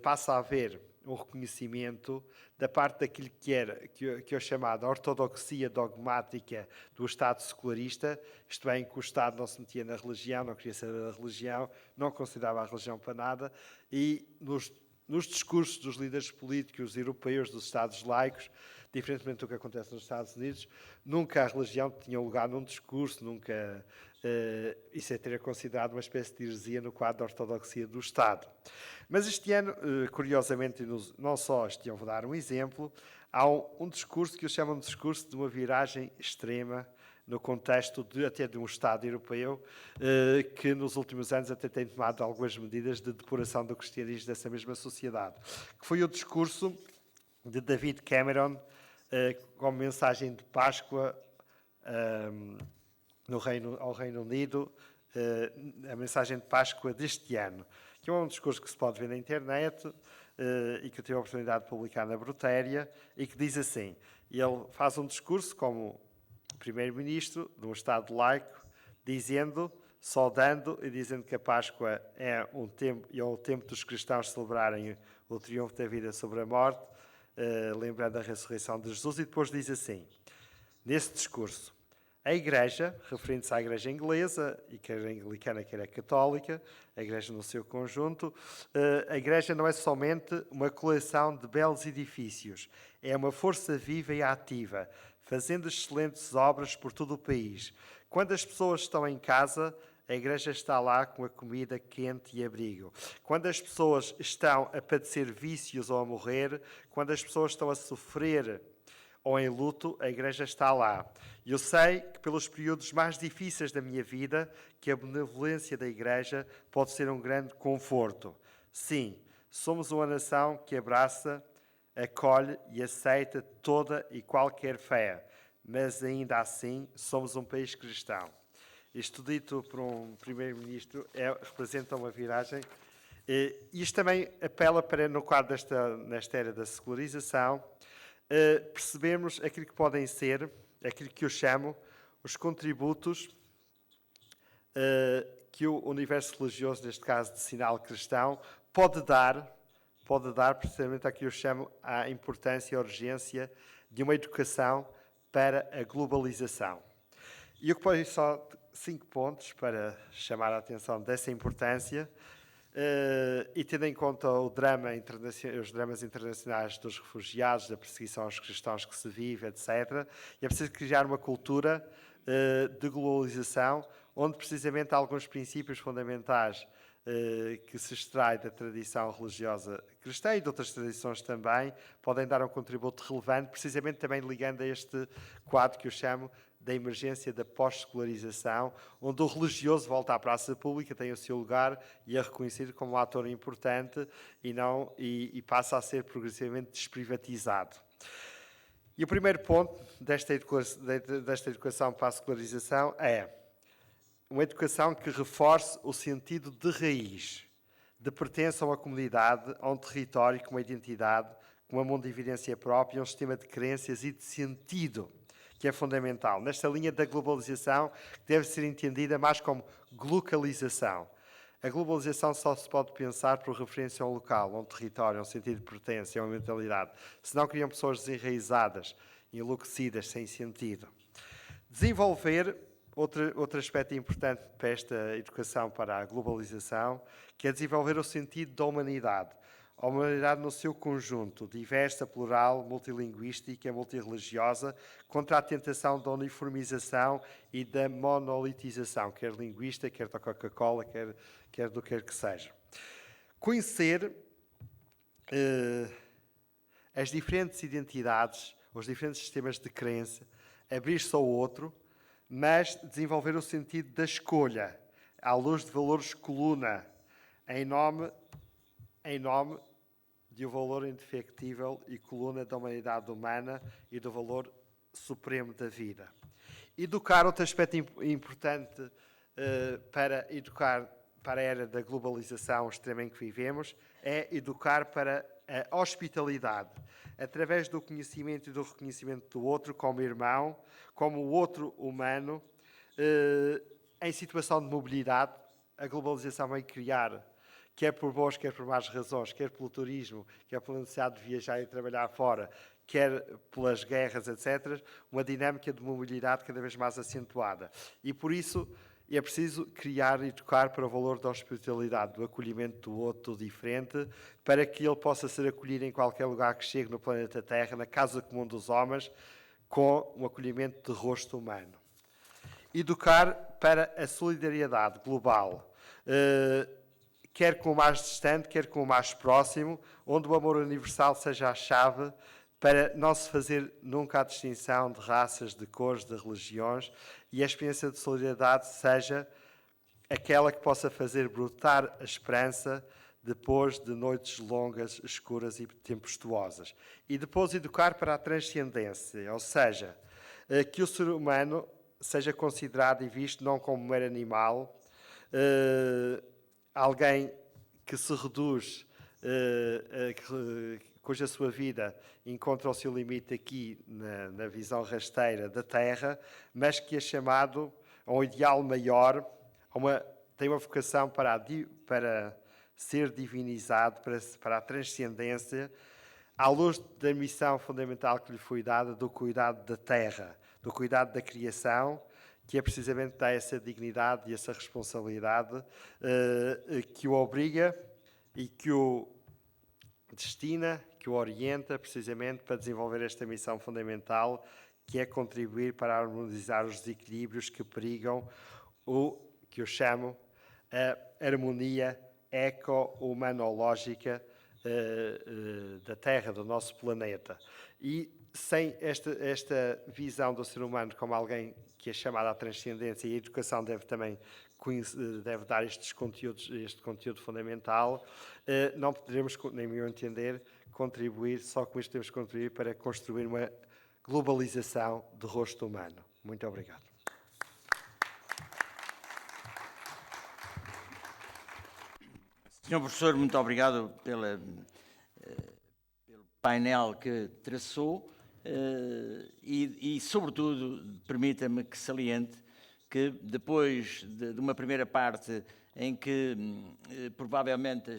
passa a haver um reconhecimento da parte daquilo que é chamada ortodoxia dogmática do Estado secularista, isto é, em que o Estado não se metia na religião, não queria saber da religião, não considerava a religião para nada, e nos discursos dos líderes políticos europeus dos Estados laicos, diferentemente do que acontece nos Estados Unidos, nunca a religião tinha lugar num discurso, nunca isso é ter considerado uma espécie de heresia no quadro da ortodoxia do Estado. Mas este ano, curiosamente, não só este ano, vou dar um exemplo, há um discurso que eu chamo de discurso de uma viragem extrema no contexto até de um Estado europeu que nos últimos anos até tem tomado algumas medidas de depuração do cristianismo dessa mesma sociedade, que foi o discurso de David Cameron como mensagem de Páscoa ao Reino Unido, a mensagem de Páscoa deste ano, que é um discurso que se pode ver na internet e que eu tive a oportunidade de publicar na Brutéria, e que diz assim, ele faz um discurso como primeiro-ministro de um Estado laico, saudando e dizendo que a Páscoa é o tempo dos cristãos celebrarem o triunfo da vida sobre a morte, lembrando a ressurreição de Jesus, e depois diz assim, nesse discurso, a Igreja, referindo-se à Igreja inglesa, e quer a anglicana, quer a católica, a Igreja no seu conjunto, a Igreja não é somente uma coleção de belos edifícios, é uma força viva e ativa, fazendo excelentes obras por todo o país. Quando as pessoas estão em casa, a Igreja está lá com a comida quente e abrigo. Quando as pessoas estão a padecer vícios ou a morrer, quando as pessoas estão a sofrer ou em luto, a Igreja está lá. Eu sei que pelos períodos mais difíceis da minha vida, que a benevolência da Igreja pode ser um grande conforto. Sim, somos uma nação que abraça, acolhe e aceita toda e qualquer fé, mas ainda assim somos um país cristão. Isto dito por um primeiro-ministro representa uma viragem. Isto também apela para, no quadro nesta era da secularização, percebermos aquilo que podem ser, aquilo que eu chamo, os contributos que o universo religioso, neste caso de sinal cristão, pode dar precisamente àquilo que eu chamo a importância e a urgência de uma educação para a globalização. E eu ponho só 5 pontos para chamar a atenção dessa importância, e tendo em conta os dramas internacionais dos refugiados, da perseguição aos cristãos que se vive, etc., é preciso criar uma cultura de globalização, onde precisamente alguns princípios fundamentais que se extrai da tradição religiosa cristã e de outras tradições também, podem dar um contributo relevante, precisamente também ligando a este quadro que eu chamo da emergência da pós-secularização, onde o religioso volta à praça pública, tem o seu lugar e é reconhecido como um ator importante e passa a ser progressivamente desprivatizado. E o primeiro ponto desta educação para a secularização é uma educação que reforce o sentido de raiz, de pertença a uma comunidade, a um território com uma identidade, com uma mundividência própria, um sistema de crenças e de sentido, que é fundamental. Nesta linha da globalização, que deve ser entendida mais como glocalização. A globalização só se pode pensar por referência a um local, a um território, a um sentido de pertença, a uma mentalidade. Senão criam pessoas desenraizadas, enlouquecidas, sem sentido. Desenvolver outro aspecto importante para esta educação para a globalização, que é desenvolver o sentido da humanidade. A humanidade no seu conjunto, diversa, plural, multilinguística, multirreligiosa, contra a tentação da uniformização e da monolitização, quer linguista, quer da Coca-Cola, quer do que quer que seja. Conhecer as diferentes identidades, os diferentes sistemas de crença, abrir-se ao outro, mas desenvolver o sentido da escolha, à luz de valores coluna, em nome de um valor indefectível e coluna da humanidade humana e do valor supremo da vida. Educar, outro aspecto importante para educar para a era da globalização extrema em que vivemos, é educar para a hospitalidade, através do conhecimento e do reconhecimento do outro como irmão, como o outro humano, em situação de mobilidade. A globalização vai criar, quer por boas, quer por más razões, quer pelo turismo, quer pela necessidade de viajar e trabalhar fora, quer pelas guerras, etc., uma dinâmica de mobilidade cada vez mais acentuada. E por isso, E é preciso criar e educar para o valor da hospitalidade, do acolhimento do outro, do diferente, para que ele possa ser acolhido em qualquer lugar que chegue no planeta Terra, na casa comum dos homens, com um acolhimento de rosto humano. Educar para a solidariedade global, quer com o mais distante, quer com o mais próximo, onde o amor universal seja a chave para não se fazer nunca a distinção de raças, de cores, de religiões, e a experiência de solidariedade seja aquela que possa fazer brotar a esperança depois de noites longas, escuras e tempestuosas. E depois educar para a transcendência, ou seja, que o ser humano seja considerado e visto não como um mero animal, alguém que se reduz, cuja sua vida encontra o seu limite aqui na visão rasteira da Terra, mas que é chamado a um ideal maior, tem uma vocação para ser divinizado, para a transcendência, à luz da missão fundamental que lhe foi dada do cuidado da Terra, do cuidado da criação, que é precisamente dar essa dignidade e essa responsabilidade que o obriga e que o destina, que o orienta precisamente para desenvolver esta missão fundamental, que é contribuir para harmonizar os desequilíbrios que perigam o que eu chamo a harmonia eco-humanológica da Terra, do nosso planeta. E sem esta visão do ser humano como alguém que é chamado à transcendência, e a educação deve também dar este conteúdo fundamental, não poderemos, nem meu entender, contribuir, só com isto temos que contribuir para construir uma globalização de rosto humano. Muito obrigado. Senhor Professor, muito obrigado pelo painel que traçou e sobretudo, permita-me que saliente que depois de uma primeira parte em que provavelmente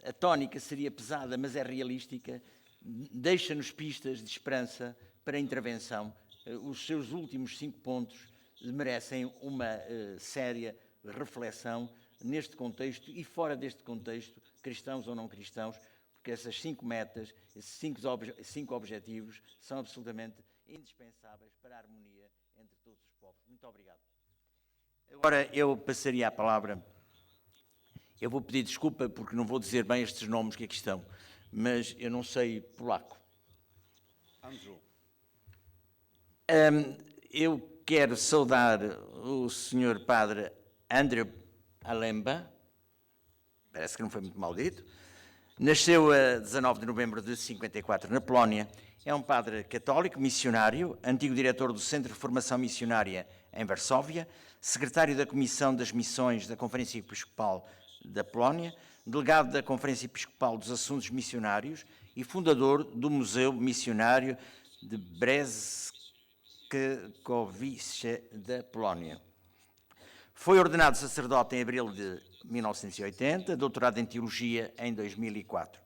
a tónica seria pesada, mas é realística, deixa-nos pistas de esperança para a intervenção. Os seus últimos 5 pontos merecem uma séria reflexão neste contexto e fora deste contexto, cristãos ou não cristãos, porque essas 5 metas, esses 5 objetivos são absolutamente indispensáveis para a harmonia entre todos os povos. Muito obrigado. Agora eu passaria a palavra. Eu vou pedir desculpa porque não vou dizer bem estes nomes que aqui estão, mas eu não sei polaco. Andrew. Eu quero saudar o Sr. Padre Andrzej Alemba, parece que não foi muito mal dito. Nasceu a 19 de novembro de 54 na Polónia. É um padre católico, missionário, antigo diretor do Centro de Formação Missionária em Varsóvia, secretário da Comissão das Missões da Conferência Episcopal da Polónia, delegado da Conferência Episcopal dos Assuntos Missionários e fundador do Museu Missionário de Brzeskowice da Polónia. Foi ordenado sacerdote em abril de 1980, doutorado em Teologia em 2004.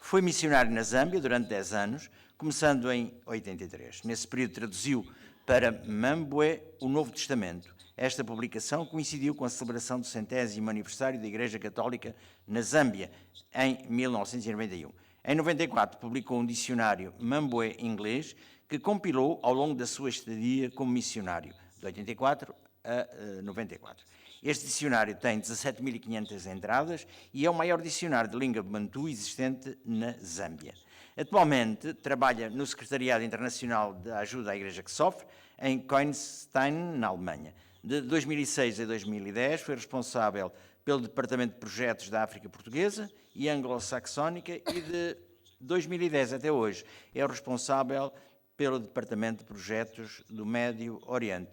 Foi missionário na Zâmbia durante 10 anos, começando em 83. Nesse período traduziu para Mambwe o Novo Testamento. Esta publicação coincidiu com a celebração do 100º aniversário da Igreja Católica na Zâmbia, em 1991. Em 94 publicou um dicionário Mambwe inglês que compilou ao longo da sua estadia como missionário, de 84 a 94. Este dicionário tem 17.500 entradas e é o maior dicionário de língua bantu existente na Zâmbia. Atualmente trabalha no Secretariado Internacional de Ajuda à Igreja que Sofre, em Coinstein, na Alemanha. De 2006 a 2010 foi responsável pelo Departamento de Projetos da África Portuguesa e Anglo-Saxónica e de 2010 até hoje é o responsável pelo Departamento de Projetos do Médio Oriente.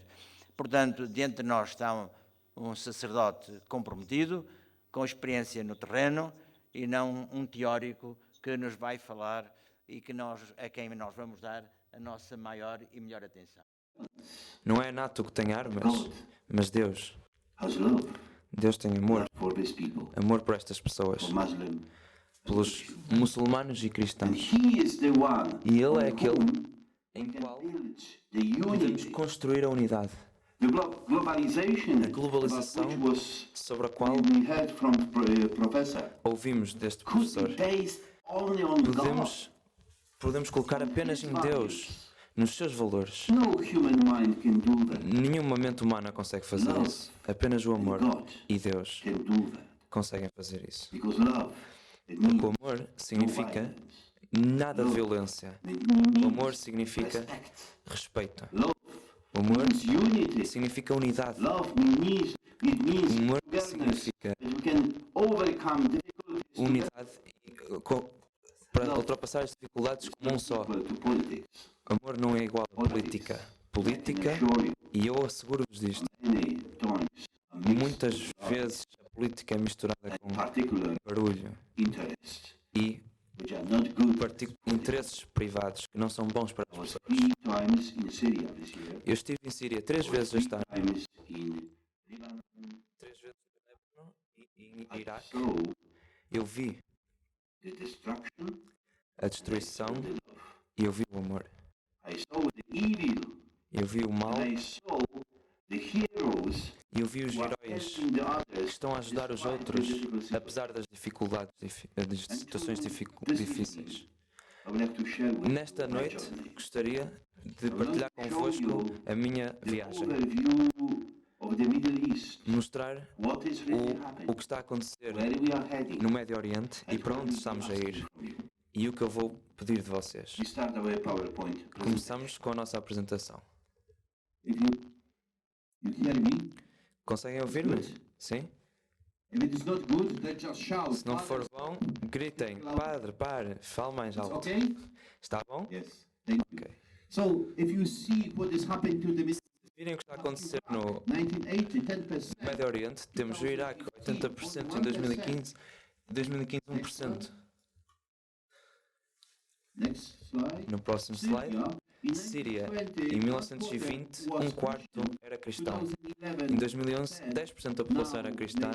Portanto, diante de nós está um sacerdote comprometido, com experiência no terreno e não um teórico que nos vai falar e a quem nós vamos dar a nossa maior e melhor atenção. Não é nato que tem armas, mas Deus. Deus tem amor. Amor por estas pessoas, pelos muçulmanos e cristãos. E Ele é aquele em qual podemos construir a unidade. The globalization A globalização about which was sobre a qual we heard from the professor ouvimos deste could professor. be based only on God. Podemos colocar apenas em Deus, nos seus valores. No human mind can do that. Nenhuma mente humana consegue fazer isso. Apenas o amor e Deus Can do that. conseguem fazer isso. Because love, it Porque o means amor no significa violence. nada de violência. It O means amor significa respect. respeito. Love O amor means unity. significa unidade. Love means O amor togetherness. significa That we can overcome difficulties unidade para ultrapassar as dificuldades como um só. together to politics. Amor não é igual a política. Política, e eu asseguro-vos disto, Many times a mixed muitas vezes a política é misturada com particular barulho interests e which are not good. interesses privados que não são bons para as I was pessoas. 3 times in Syria this year. Eu estive em Síria 3 vezes este ano, Times in Lebanon. 3 vezes no Líbano e em I Iraque. saw Eu vi the destruction. a destruição The love. e eu vi o amor. I saw the evil. Eu vi o mal And I saw the heroes e eu vi os who are heróis helping the que others estão a ajudar os despite outros, the difficult apesar das dificuldades, das situações difíceis. I would like to share with Nesta you my noite journey. gostaria de partilhar convosco a minha The viagem, overview of the Middle East. mostrar What is really o happening? que está a acontecer Where we are heading? no Médio Oriente e And para what onde we estamos a ask ir from you. e o que eu vou pedir de vocês. We start our PowerPoint presentation. Começamos com a nossa apresentação. If you hear me? Conseguem ouvir-me? Sim? If it is not good, then just shout. Se não for bom, gritem. Padre, pare, fale mais It's alto. okay? Está bom? Yes. Thank you. Ok. So, if you see what is happening to the Middle Virem o que está a acontecer no 1980, 10%. Médio Oriente, temos o Iraque 80% em 2015, 2015 1%. Next slide. No próximo slide, Syria, Síria, em 1920, um quarto era cristão. Em 2011, 10% da população era cristã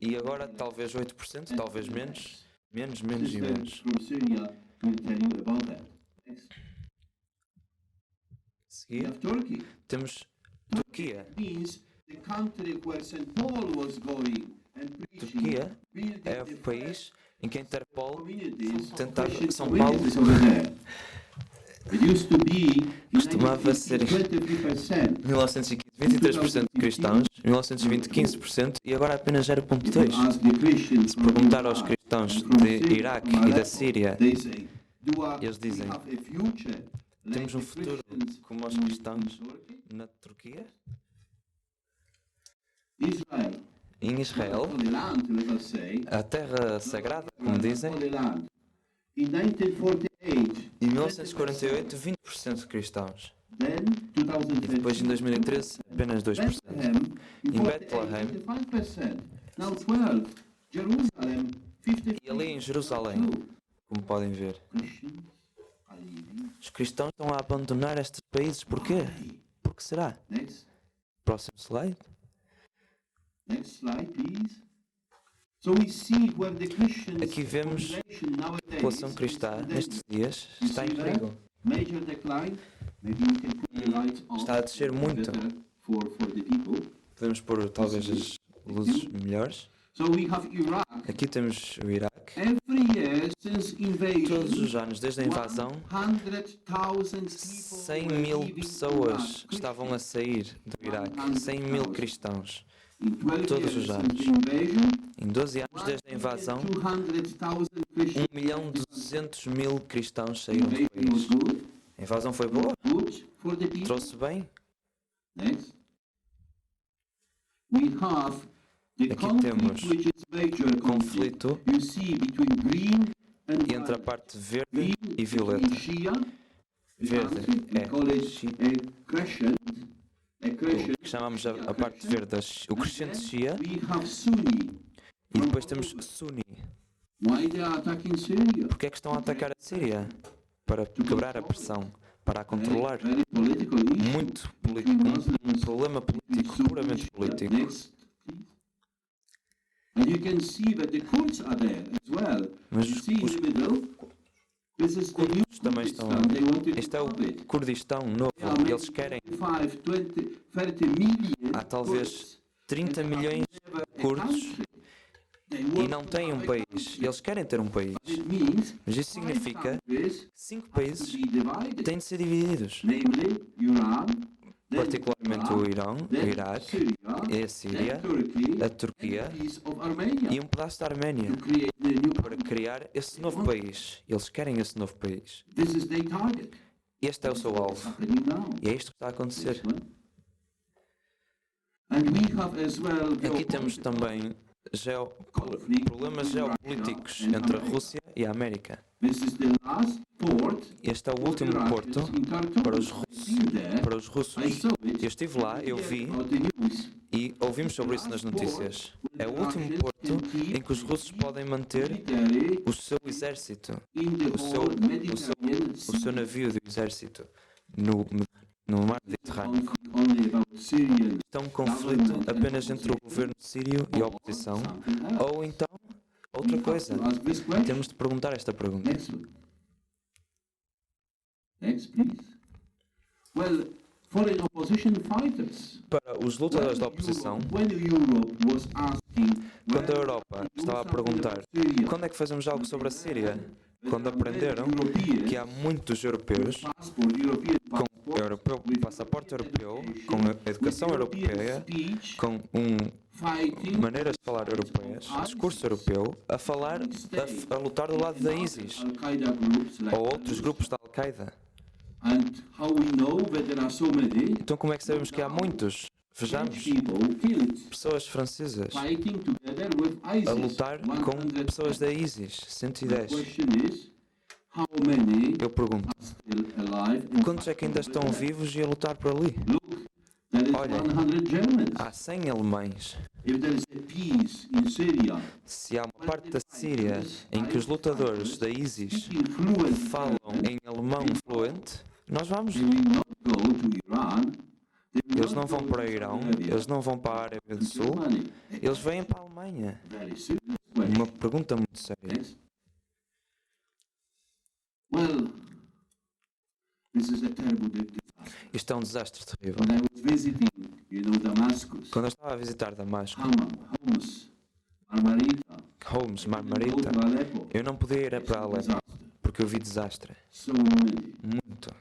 e agora talvez 8%, talvez menos e menos. From Syria will tell you about that. Next. A seguir, Turkey. temos Turquia. Means the country where St. Paul was going and preaching. Turquia building é o the país em que Interpol communities, tentava Christian São Paulo communities over there. It used to be in costumava ser 23%. em 1915 23% de cristãos, em 1920 15% e agora apenas 0,2%. Ask the Christians Se perguntar aos cristãos de Iraque e da Síria, they say, eles dizem, have a future temos um futuro como os cristãos na Turquia? Israel, Em Israel, Holy Land, let us say, a terra sagrada, como dizem, Holy Land. In 1948, em 1948 20% de cristãos then e 2013, depois em 2013 apenas 2%. Bethlehem, Em Bethlehem, 55%. Now 12, Jerusalem, 50%. E ali em Jerusalém, como podem ver, Christians are leaving. os cristãos estão a abandonar estes países. Porquê? Por que será? Next. Próximo slide. Next slide, please. So we see where the Christians Aqui vemos population a nowadays população cristã nestes dias está em perigo. major decline. Maybe we can put the lights on. Está a descer muito. Better for the people. Podemos pôr talvez as luzes melhores. So we have Iraq. Aqui temos o Iraque. Every year since Todos invasion, os anos, desde a invasão, 100,000 people 100 were mil leaving pessoas Iraq. estavam a sair do Iraque. 100 mil cristãos. In 12 todos years os since anos. the invasion, Em 12 anos, desde a invasão, 200,000 Christians. 1.200.000 cristãos saíram do Invasion was país. good. A invasão foi boa? Good for the people. Trouxe bem? Next. We have the Aqui conflict temos which is major conflict. conflito You see between green and entre a white. parte verde Green e violeta. is Shia. Verde We é call it Shi- a crescent. A o crescent. que chamamos a parte verde, o crescente Shia, We have Sunni. e depois temos Sunni. Why they are attacking Syria? Porque é que estão a atacar a Síria? Para quebrar a pressão, para a controlar. Very political issue. Muito político, um problema político, puramente político. Next, please. And you can see that the Kurds are there as well. Mas You see in the middle, This is the new Curdos também estão Kurdistan. They ali. wanted to Este é o have it. Kurdistão novo. There are Eles querem 25, 20, 30 million Há talvez Kurds. 30 And they have milhões never a de curdos country. They e want não to têm um have a país. country. Eles querem ter um país. It means Mas isso 5 significa countries que 5 have to países be divided. têm de ser divididos. Namely, Iran, then Particularmente o Irão, o then Iraque, Syria, a Síria, then Turkey, a and Turquia a piece of Armenia e um pedaço da Arménia to create the new para country. criar esse novo país. Eles querem esse novo país. This is their target. Este é o seu What's alvo. happening now? E é isto que está a acontecer. This one. And we have as well Aqui temos também problemas geopolíticos entre a Rússia e a América. This is the last port Este é o for the último porto Russians in Khartoum. para os I've been there. Para os russos. I saw it. Eu estive lá, eu vi About the news. e ouvimos sobre isso nas notícias. É o último porto em que os russos podem manter Military o seu exército, in the o seu, whole o Mediterranean o seu navio do exército no mar Mediterrâneo. conflict only about Syrian Está um conflito apenas entre o governo sírio e a oposição, something else. ou então outra coisa. Ask this question. Temos de perguntar esta pergunta. Next one. Next, please. Well, foreign opposition fighters. Para os lutadores da oposição, When Europe was asking quando a Europa estava a perguntar quando é que fazemos algo sobre a Síria, quando aprenderam que há muitos europeus com passaporte europeu, com a educação europeia, com maneiras de falar europeias, discurso europeu, a falar, a lutar do lado da ISIS ou outros grupos da Al-Qaeda. Então como é que sabemos que há muitos? Vejamos, pessoas francesas a lutar com pessoas da ISIS, 110. Eu pergunto, quantos é que ainda estão vivos e a lutar por ali? Olha, há 100 alemães. Se há uma parte da Síria em que os lutadores da ISIS falam em alemão fluente, nós vamos. Eles não vão para o Irão, eles não vão para a Árabe do Sul, eles vêm para a Alemanha. Uma pergunta muito séria. Well, this is a terrible disaster. Isto é um desastre terrível. When I was visiting, Damascus, Quando eu estava a visitar Damasco, Homs, Marmarita, Homs, go Marmarita, to Aleppo, eu não podia ir para Alepo, disaster. porque eu vi desastre. So many. Muito.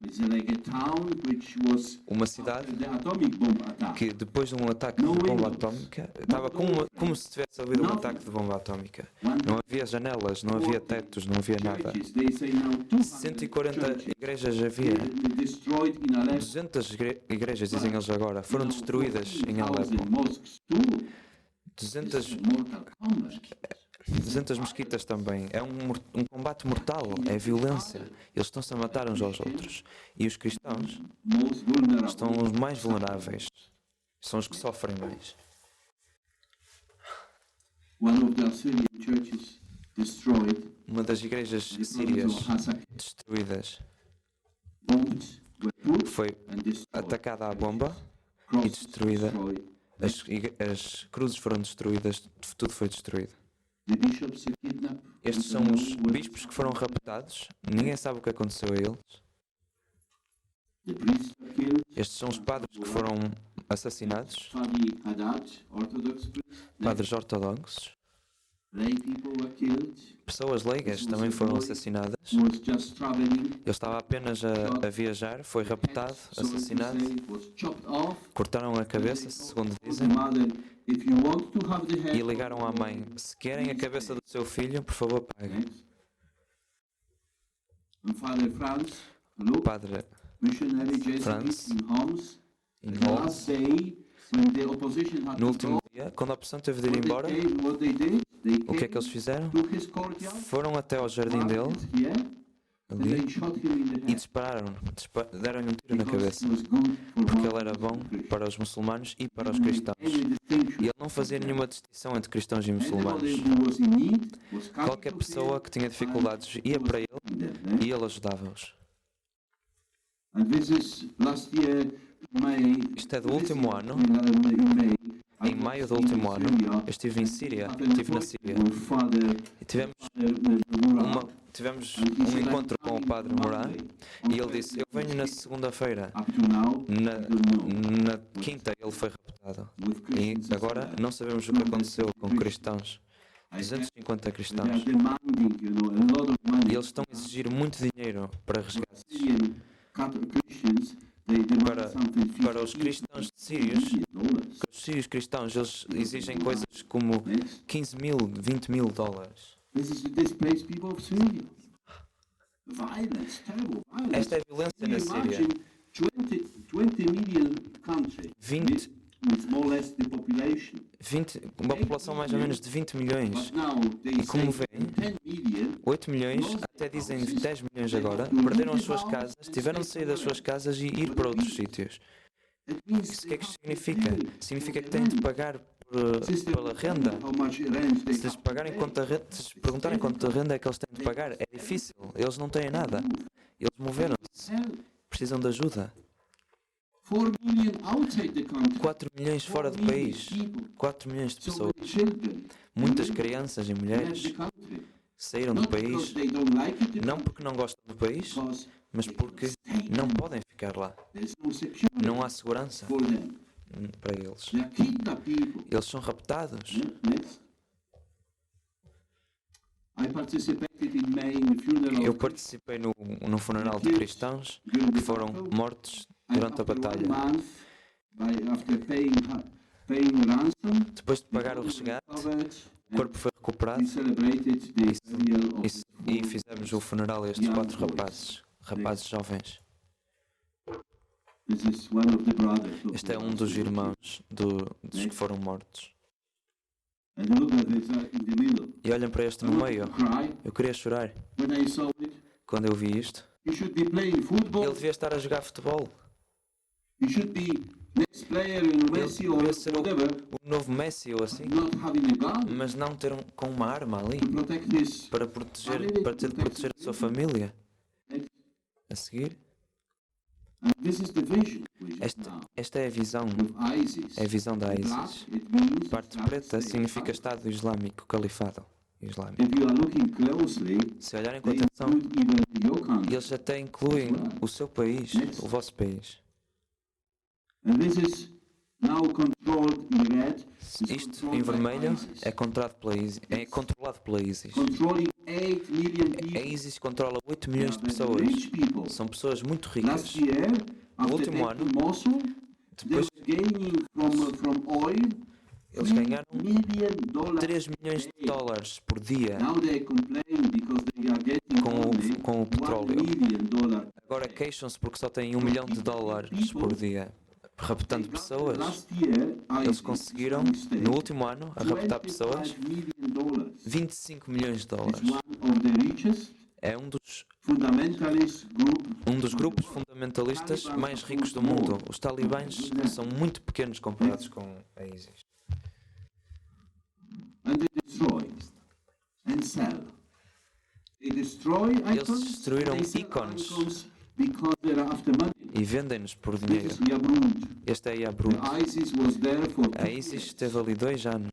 It's like a town which was Uma cidade after the atomic bomb attack. que depois de um ataque de bomba atómica, estava como se tivesse havido um ataque de bomba atómica. Não havia janelas, não havia tetos, não havia nada. Churches, they say now 200 140 churches igrejas havia. destroyed in Aleppo. 200 igrejas, dizem eles agora, foram destruídas em 14,000 Alepo. mosques too. 200 Mortal combat. 200 mesquitas também. É um combate mortal, é violência. Eles estão-se a matar uns aos outros. E os cristãos Most vulnerable. estão os mais vulneráveis. São os que sofrem mais. One of the Assyrian churches destroyed. Uma das igrejas The sírias province of Hasakah. destruídas Bombs were put foi and destroyed. atacada à bomba, Crosses destruída. destroyed. as cruzes foram destruídas, tudo foi destruído. The bishops were kidnapped. Estes são os bispos que foram raptados, ninguém sabe o que aconteceu a eles. The priests were killed. Estes são os padres que foram assassinados, Fadi Haddad, Orthodox priest. padres ortodoxos. Lay people were killed. Pessoas leigas também foram assassinadas. Was just traveling. Ele estava apenas a viajar, foi raptado, So to assassinado, say, was chopped off. cortaram a cabeça, segundo Told the dizem, mother, if you want to have the head e ligaram à mãe: se querem a cabeça do seu filho, por favor, paguem. Next. And Father Franz, O look, padre missionary Jesuit Franz, in Homs. em The Homs, last day, when the opposition had no to último go, dia, quando a oposição teve de ir embora, what they did, they o que é que came eles fizeram? to his courtyard, Foram até ao jardim dele, here, and ali, they shot him in the e head. dispararam, deram-lhe um tiro na Because cabeça, he was good for porque ele era Muslims bom and Christians. para os muçulmanos e para os Any cristãos. distinction. E ele não fazia nenhuma distinção entre cristãos e muçulmanos. Anybody who was in need was coming Qualquer to pessoa him que tinha dificuldades ia para ele and them, né? e ele ajudava-os. And this is last year, May. Isto é do último ano. In May. I Em was maio do in último ano, Syria. eu estive em Síria, Father estive na Síria, Father, e tivemos Murad, uma tivemos um encontro com o Padre Moran e ele disse: eu venho na segunda-feira. Up to now, Na quinta ele foi raptado. E agora não sabemos o que aconteceu com cristãos. 250 cristãos. they are demanding, a lot of money. E eles estão a exigir muito dinheiro para resgates. Syrian Christians, they demand Para, something para os cristãos sírios, $50. os sírios cristãos, eles exigem coisas como 15 mil, 20 mil dólares. This is the displaced people of Syria. Violence, terrible violence. Esta é a violência na Síria. Imagine 20 million country 20, with more or less the population. uma população mais ou menos de 20 milhões. But now they E como say veem, 10 million. 8 milhões, até dizem 10 milhões agora, perderam as suas casas, tiveram de sair das suas casas e ir para outros sítios. It means Isso o que é que isto significa? Significa que têm de pagar pela renda. how much rent they Se lhes pagarem quanto a renda, se lhes perguntarem quanto a renda é que eles têm de pagar, é difícil. Eles não têm nada. Eles moveram-se. help. Precisam de ajuda. 4 million outside the country. 4 milhões fora do 4 million país. people. 4 milhões de So pessoas. many children Muitas crianças e left mulheres the country. saíram do Not because país, they don't like it, não porque não gostam do país, because mas porque não podem ficar lá. there's no security Não há segurança for them. para eles. They are kidnapped people. Eles são raptados. Next. I participated in May in the funeral Eu of participei no funeral de cristãos que foram mortos durante a batalha. After paying ransom, Depois de pagar o resgate, recovered, o corpo foi recuperado we celebrated the burial of e fizemos o funeral a estes 4 rapazes jovens. This is one of the brothers of Este é the dos irmãos dos que foram mortos. And look at this in the middle. E olhem para este I no wanted meio. to cry Eu queria chorar when I saw it. quando eu vi isto. You should be playing football. Ele devia estar a jogar futebol. You should be next player in Messi or devia ser whatever, o novo Messi ou assim, not having a gun mas não ter com uma arma ali to protect his. para ter de proteger a sua família. A seguir, And this is the vision we just now esta é a visão. of ISIS. É a visão da Black, ISIS. it means Parte Islamic preta State. significa Estado Islâmico, Califado Islâmico. If you are looking closely, Se olharem com they atenção, include even your country. eles até incluem o seu país, o vosso país. And this is now controlled in red. It's Isto controlled em by vermelho ISIS. é controlado pela ISIS. Controlling 8 million A people. ISIS controla 8 They milhões are de very pessoas. rich people. São pessoas muito ricas. Last year, after último taking ano, Mosul, they Depois were gaining from oil eles ganharam $3 million 3 milhões de dólares por dia Now they complain because they are getting only com o $1 petróleo. million. Agora queixam-se porque só têm 1 milhão de dólares por dia. Raptando pessoas. Last year, Eles ISIS, conseguiram, Islamic State, no último ano, a raptar pessoas, $25 million. 25 milhões de It's dólares. one of the richest É um dos fundamentalist group. grupos fundamentalistas mais ricos do mundo. Os talibãs são muito pequenos comparados com a ISIS. And they destroy and sell. They destroy icons, destruíram they sell ícones. icons because they're after money. E vendem-nos por This dinheiro. is Yabrut. Este é Yabrut. The ISIS was there for A 2 ISIS years. esteve ali 2 anos.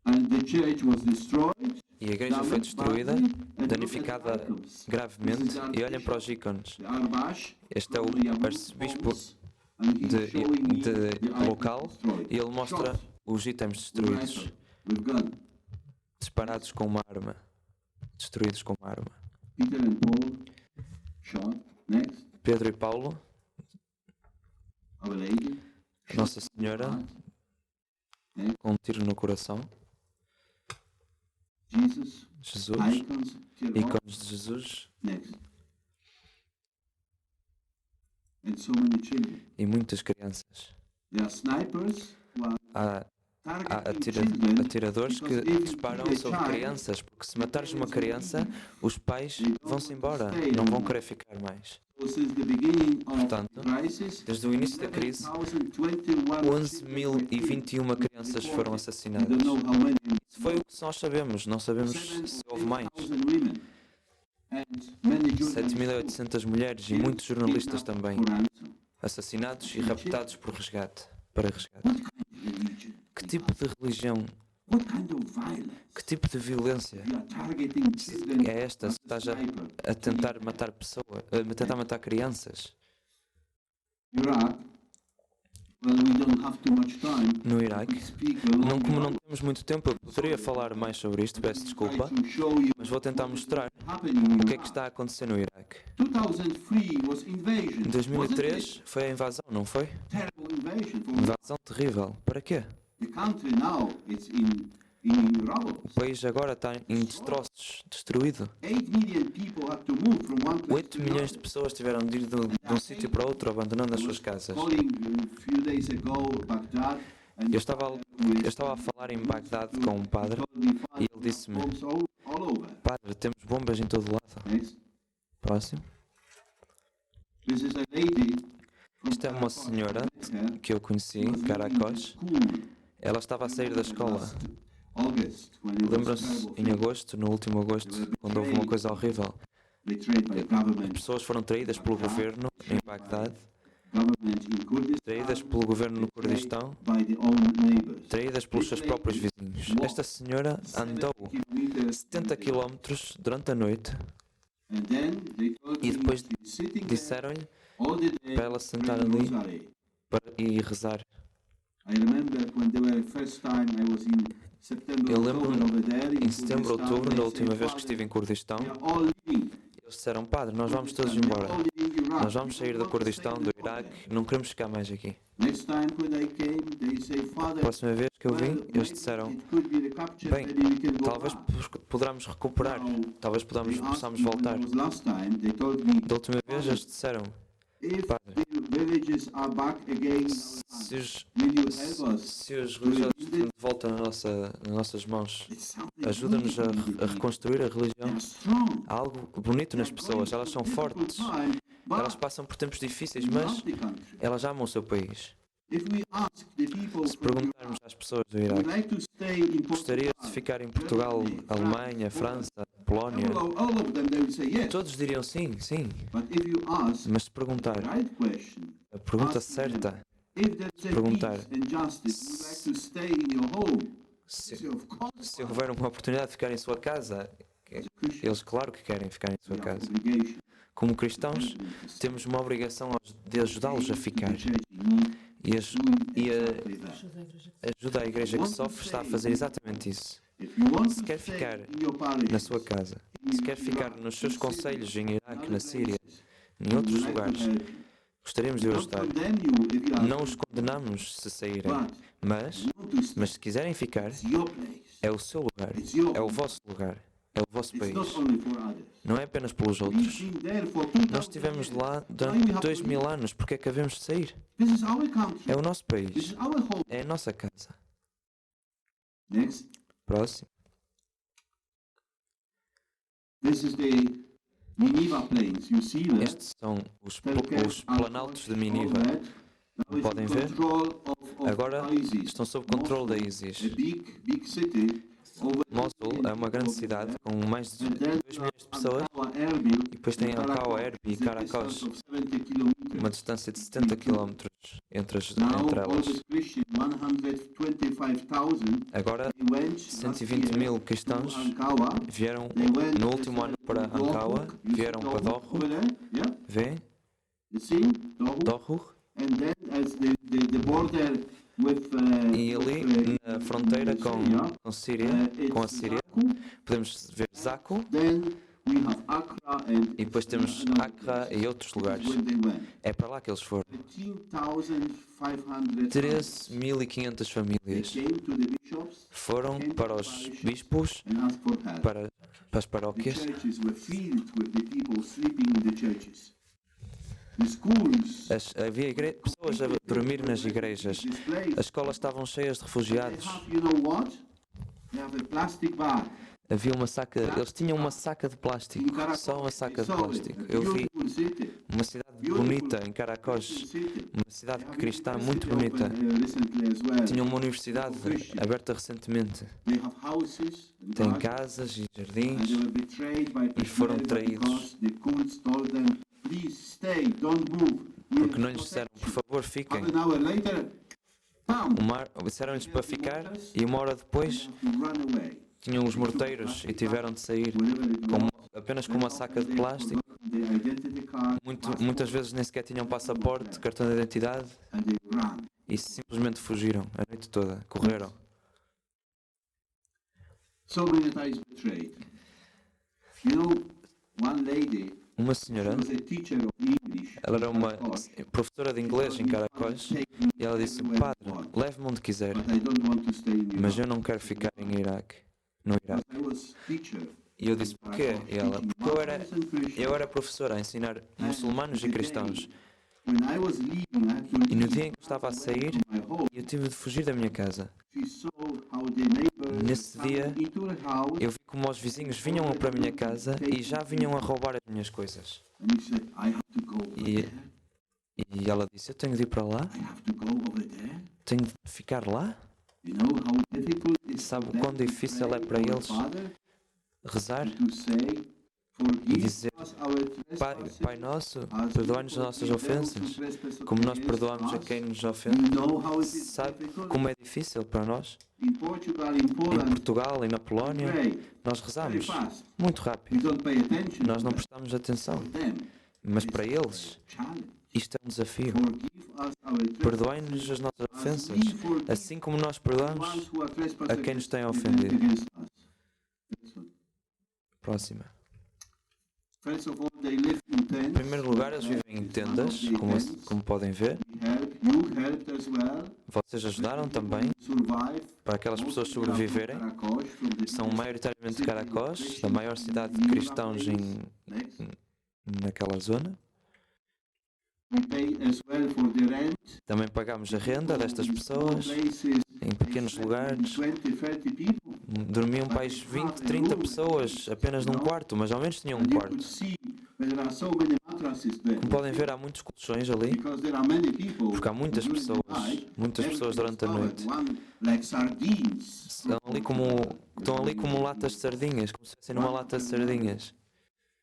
And the church was destroyed, E a igreja foi destruída, damaged badly, and danificada look at the icons. gravemente. E olhem para os ícones. The Arbash, Este é o Yabrut arcebispo owns, and he's de showing me the icons local destroyed. e ele mostra Shot os itens with destruídos, rifle, with gun. disparados com uma arma. Destruídos com uma arma. Peter and Paul shot. Next, Pedro e Paulo, Our Lady. Nossa Senhora, Next, com um tiro no coração. Jesus. Jesus, Icons. killed off. ícones de Jesus Next. And so many children. e muitas crianças. There are snipers who are Há targeting children atiradores que because if you disparam kill a sobre child, crianças, porque se matares uma criança, os pais vão-se embora, não vão querer ficar mais. so since the beginning of Portanto, the crisis, desde o início da crise, 11,021 11.021 crianças foram We assassinadas. don't know how many. Isso foi o que nós sabemos, não sabemos se houve mais. 7,000 women and many journalists 7.800 mulheres e muitos jornalistas também for ransom. assassinados e raptados para resgate. Religion. Que tipo de religião What kind of violence? Que tipo de violência You are targeting children é esta? Se estás a tentar matar pessoas, a tentar matar crianças? Iraq. Well, we don't have too much time. No Iraque, We speak a lot como não about temos muito tempo, eu poderia falar mais sobre isto, peço desculpa, to show you mas vou tentar mostrar happening in o que é Iraq. que está a acontecer no Iraque. 2003 was invasion. Em wasn't 2003 foi a invasão, não foi? it? Terrible invasion. Invasão terrível. Para quê? The country now it's in rubble. O país agora está em destroços, destruído. 8 million people had to move from one place 8 to milhões de another. pessoas tiveram de ir de um sítio para outro, abandonando as suas casas. Calling a few days ago Baghdad. And Eu estava a falar em Bagdade com um padre e ele disse-me: bombs all over. Padre, temos bombas em todo lado. Next. Próximo. This is a lady from Isto é uma senhora Caracas. que eu conheci She em was Caracas. leaving school Ela estava a sair da escola. last August, when it was Lembram-se terrible em thing. agosto, no último agosto, quando houve uma coisa horrível. Betrayed by As government pessoas foram traídas pelo governo em Bagdade, in Kurdistan, traídas pelo governo no Kurdistão, by the own neighbors. traídas pelos seus próprios vizinhos. Esta senhora andou 70 km durante a noite And then they told e me depois she's sitting there disseram-lhe all the day para ela sentar praying ali rosary. e rezar. I remember when they were first time I was in September, Eu October lembro-me over there in em setembro, Kurdistan, outubro, they na última said, vez que estive em Kurdistão, "We are all leaving eles disseram: Padre, nós vamos todos Kurdistan, we embora. are all leaving Iraq. Nós vamos We sair don't do want to Kurdistão, stay do in Iraq." Iraque, não queremos ficar mais aqui. Next time when I came, they say, A Father, próxima vez que eu well, vim, maybe eles disseram: it could be recaptured, Bem, maybe we can go talvez back. poderamos recuperar, talvez possamos They voltar. asked me when I was last time, they told me, Da última vez eles disseram: if Padre, the villages are back again in our se hands, os, will you help us? se os religiosos estão de volta nas nossas mãos, It's something ajuda-nos beautiful in the a reconstruir a people. religião. They're strong. Há algo bonito nas They're pessoas, going elas through são difficult fortes, time, but elas passam por tempos difíceis, they mas love the country. elas amam o seu país. If we ask the people Se from perguntarmos Iraq, às pessoas do would Iraque: like to stay in Gostaria Portugal, de ficar em Portugal, Germany, Alemanha, France, França, Polónia? all of them they will say yes. Todos diriam sim, sim. But if you ask Mas se the perguntar right question, a pergunta ask them, certa, if there's a perguntar peace and justice, would you like to stay in your home? se, Say, of course, se houver uma oportunidade de ficar em sua casa, eles claro que querem ficar em sua we have casa. obligation Como cristãos, temos uma obrigação de ajudá-los a ficar. to the church in need, E a exactly that. ajuda à igreja que sofre está a fazer exatamente isso. If you want Se to quer stay ficar in your parish, na sua casa, se quer ficar nos seus concelhos em Iraque, na Síria, em outros lugares, gostaríamos de o ajudar. Não os condenamos se saírem, mas se quiserem ficar, é o seu lugar, é o vosso lugar, é o vosso país. Não é apenas pelos outros. Nós estivemos lá durante 2000 anos, porque é que havemos de sair? É o nosso país, é a nossa casa. Next, Próximo. this is the Nineveh plains. You see that? Estes são os planaltos de Miniva. Now it's Podem ver? control of Agora ISIS. estão sob controle da A ISIS. big city. Over Mosul é uma grande cidade com mais de 2 milhões de pessoas. Ankawa, Erbil, E depois tem Ankawa, Erbil e is a Caracas, distance of 70 kilometers. uma distância de 70 km entre Now, all elas. the Christians, 125,000, Agora, they went last 120 year mil to cristãos Ankawa. vieram They went no último ano para Ankawa, vieram para Dohuk, over there, yeah, vê, you see, Dohuk. Dohuk, And then as the border with e ali na fronteira com a Síria, podemos ver Zaku, then we have Accra and e depois temos another Accra place. e outros lugares. When they went, É para lá que eles foram. 13,500 13.500 they famílias came to the bishops foram para os bispos, and asked for help. para as The paróquias. churches were filled with the people sleeping in the churches. The schools, Havia pessoas a dormir nas igrejas. this place, As escolas estavam cheias de they refugiados. have, you know what? They have a plastic bag. Havia uma saca, eles tinham uma saca de plástico, In Caracas, só uma saca de they saw it. plástico. A Eu vi beautiful city. uma cidade bonita em Caracas, City. uma cidade They have cristã university muito bonita. opened, recently as well. Tinha uma universidade aberta recentemente. They have houses and Tem gardens, casas e and jardins. they were betrayed by E foram Peshmerga traídos. because the Kurds told them, please stay, don't move. We Porque will não lhes disseram, protect por you." favor, fiquem. Half an hour later, pow, Disseram-lhes para ficar e uma hora depois tinham os morteiros e tiveram de sair apenas com uma saca de plástico. Muitas vezes nem sequer tinham passaporte, cartão de identidade e simplesmente fugiram a noite toda, correram. So many times betrayed. One lady Uma senhora, was a teacher of English. ela era uma professora de inglês em Caracóis e ela disse: Padre, leve-me onde quiser, But I don't want to stay in Iraq. mas eu não quero ficar no Iraque. I was teacher. E eu disse: porquê? E ela: porque eu era professora a ensinar muçulmanos e cristãos. When I was leaving, I had to E no leave dia em que eu estava a sair, my home. eu tive de fugir da minha casa. She saw how the neighbors Nesse dia, come into her house, eu vi como os vizinhos vinham para a minha casa e já vinham a roubar as minhas coisas. and he said, I have to go over E, there. e ela disse: eu tenho de ir para lá, I have to go over there. tenho de ficar lá. You know how difficult it is Sabe for o them quão to difícil pray é para our eles Father, rezar to say, e forgive dizer: us our Pai, trespasses, Pai Nosso, as perdoa-nos we as nossas forgive those ofensas, who trespass como nós against perdoamos a us. quem nos You ofende. know how it is Sabe difficult? como é difícil para nós? In Portugal, in Em Poland, Portugal e na we Polónia, pray nós very rezamos fast. muito We rápido. don't pay attention Nós to não that. prestamos atenção, For them, mas it's para a eles challenge. isto é um desafio. Forgive us our Perdoai-nos trespasses, as nossas as ofensas, we forgive assim como nós the perdoamos ones who are a quem nos tem trespassing ofendido. against us. Next one. Próxima. First of all, they live in Em tents. primeiro lugar, eles vivem em tendas, como podem ver. You helped as well. Vocês ajudaram também Survive. para aquelas pessoas sobreviverem. São maioritariamente de Caracós, da maior cidade de cristãos naquela zona. We pay as well for the rent. Também pagamos a renda destas pessoas Places, em pequenos lugares. 20, 30 people. Dormiam para aí 20, 30 pessoas apenas num quarto, mas ao menos tinham um And you could quarto. see there are so many mattresses there. Como podem ver, há muitos colchões ali, Because there are many people. porque há muitas during the pessoas, night, muitas pessoas durante a everything is noite. covered, one like sardines. Estão ali como latas de sardinhas, como se fossem numa lata de sardinhas,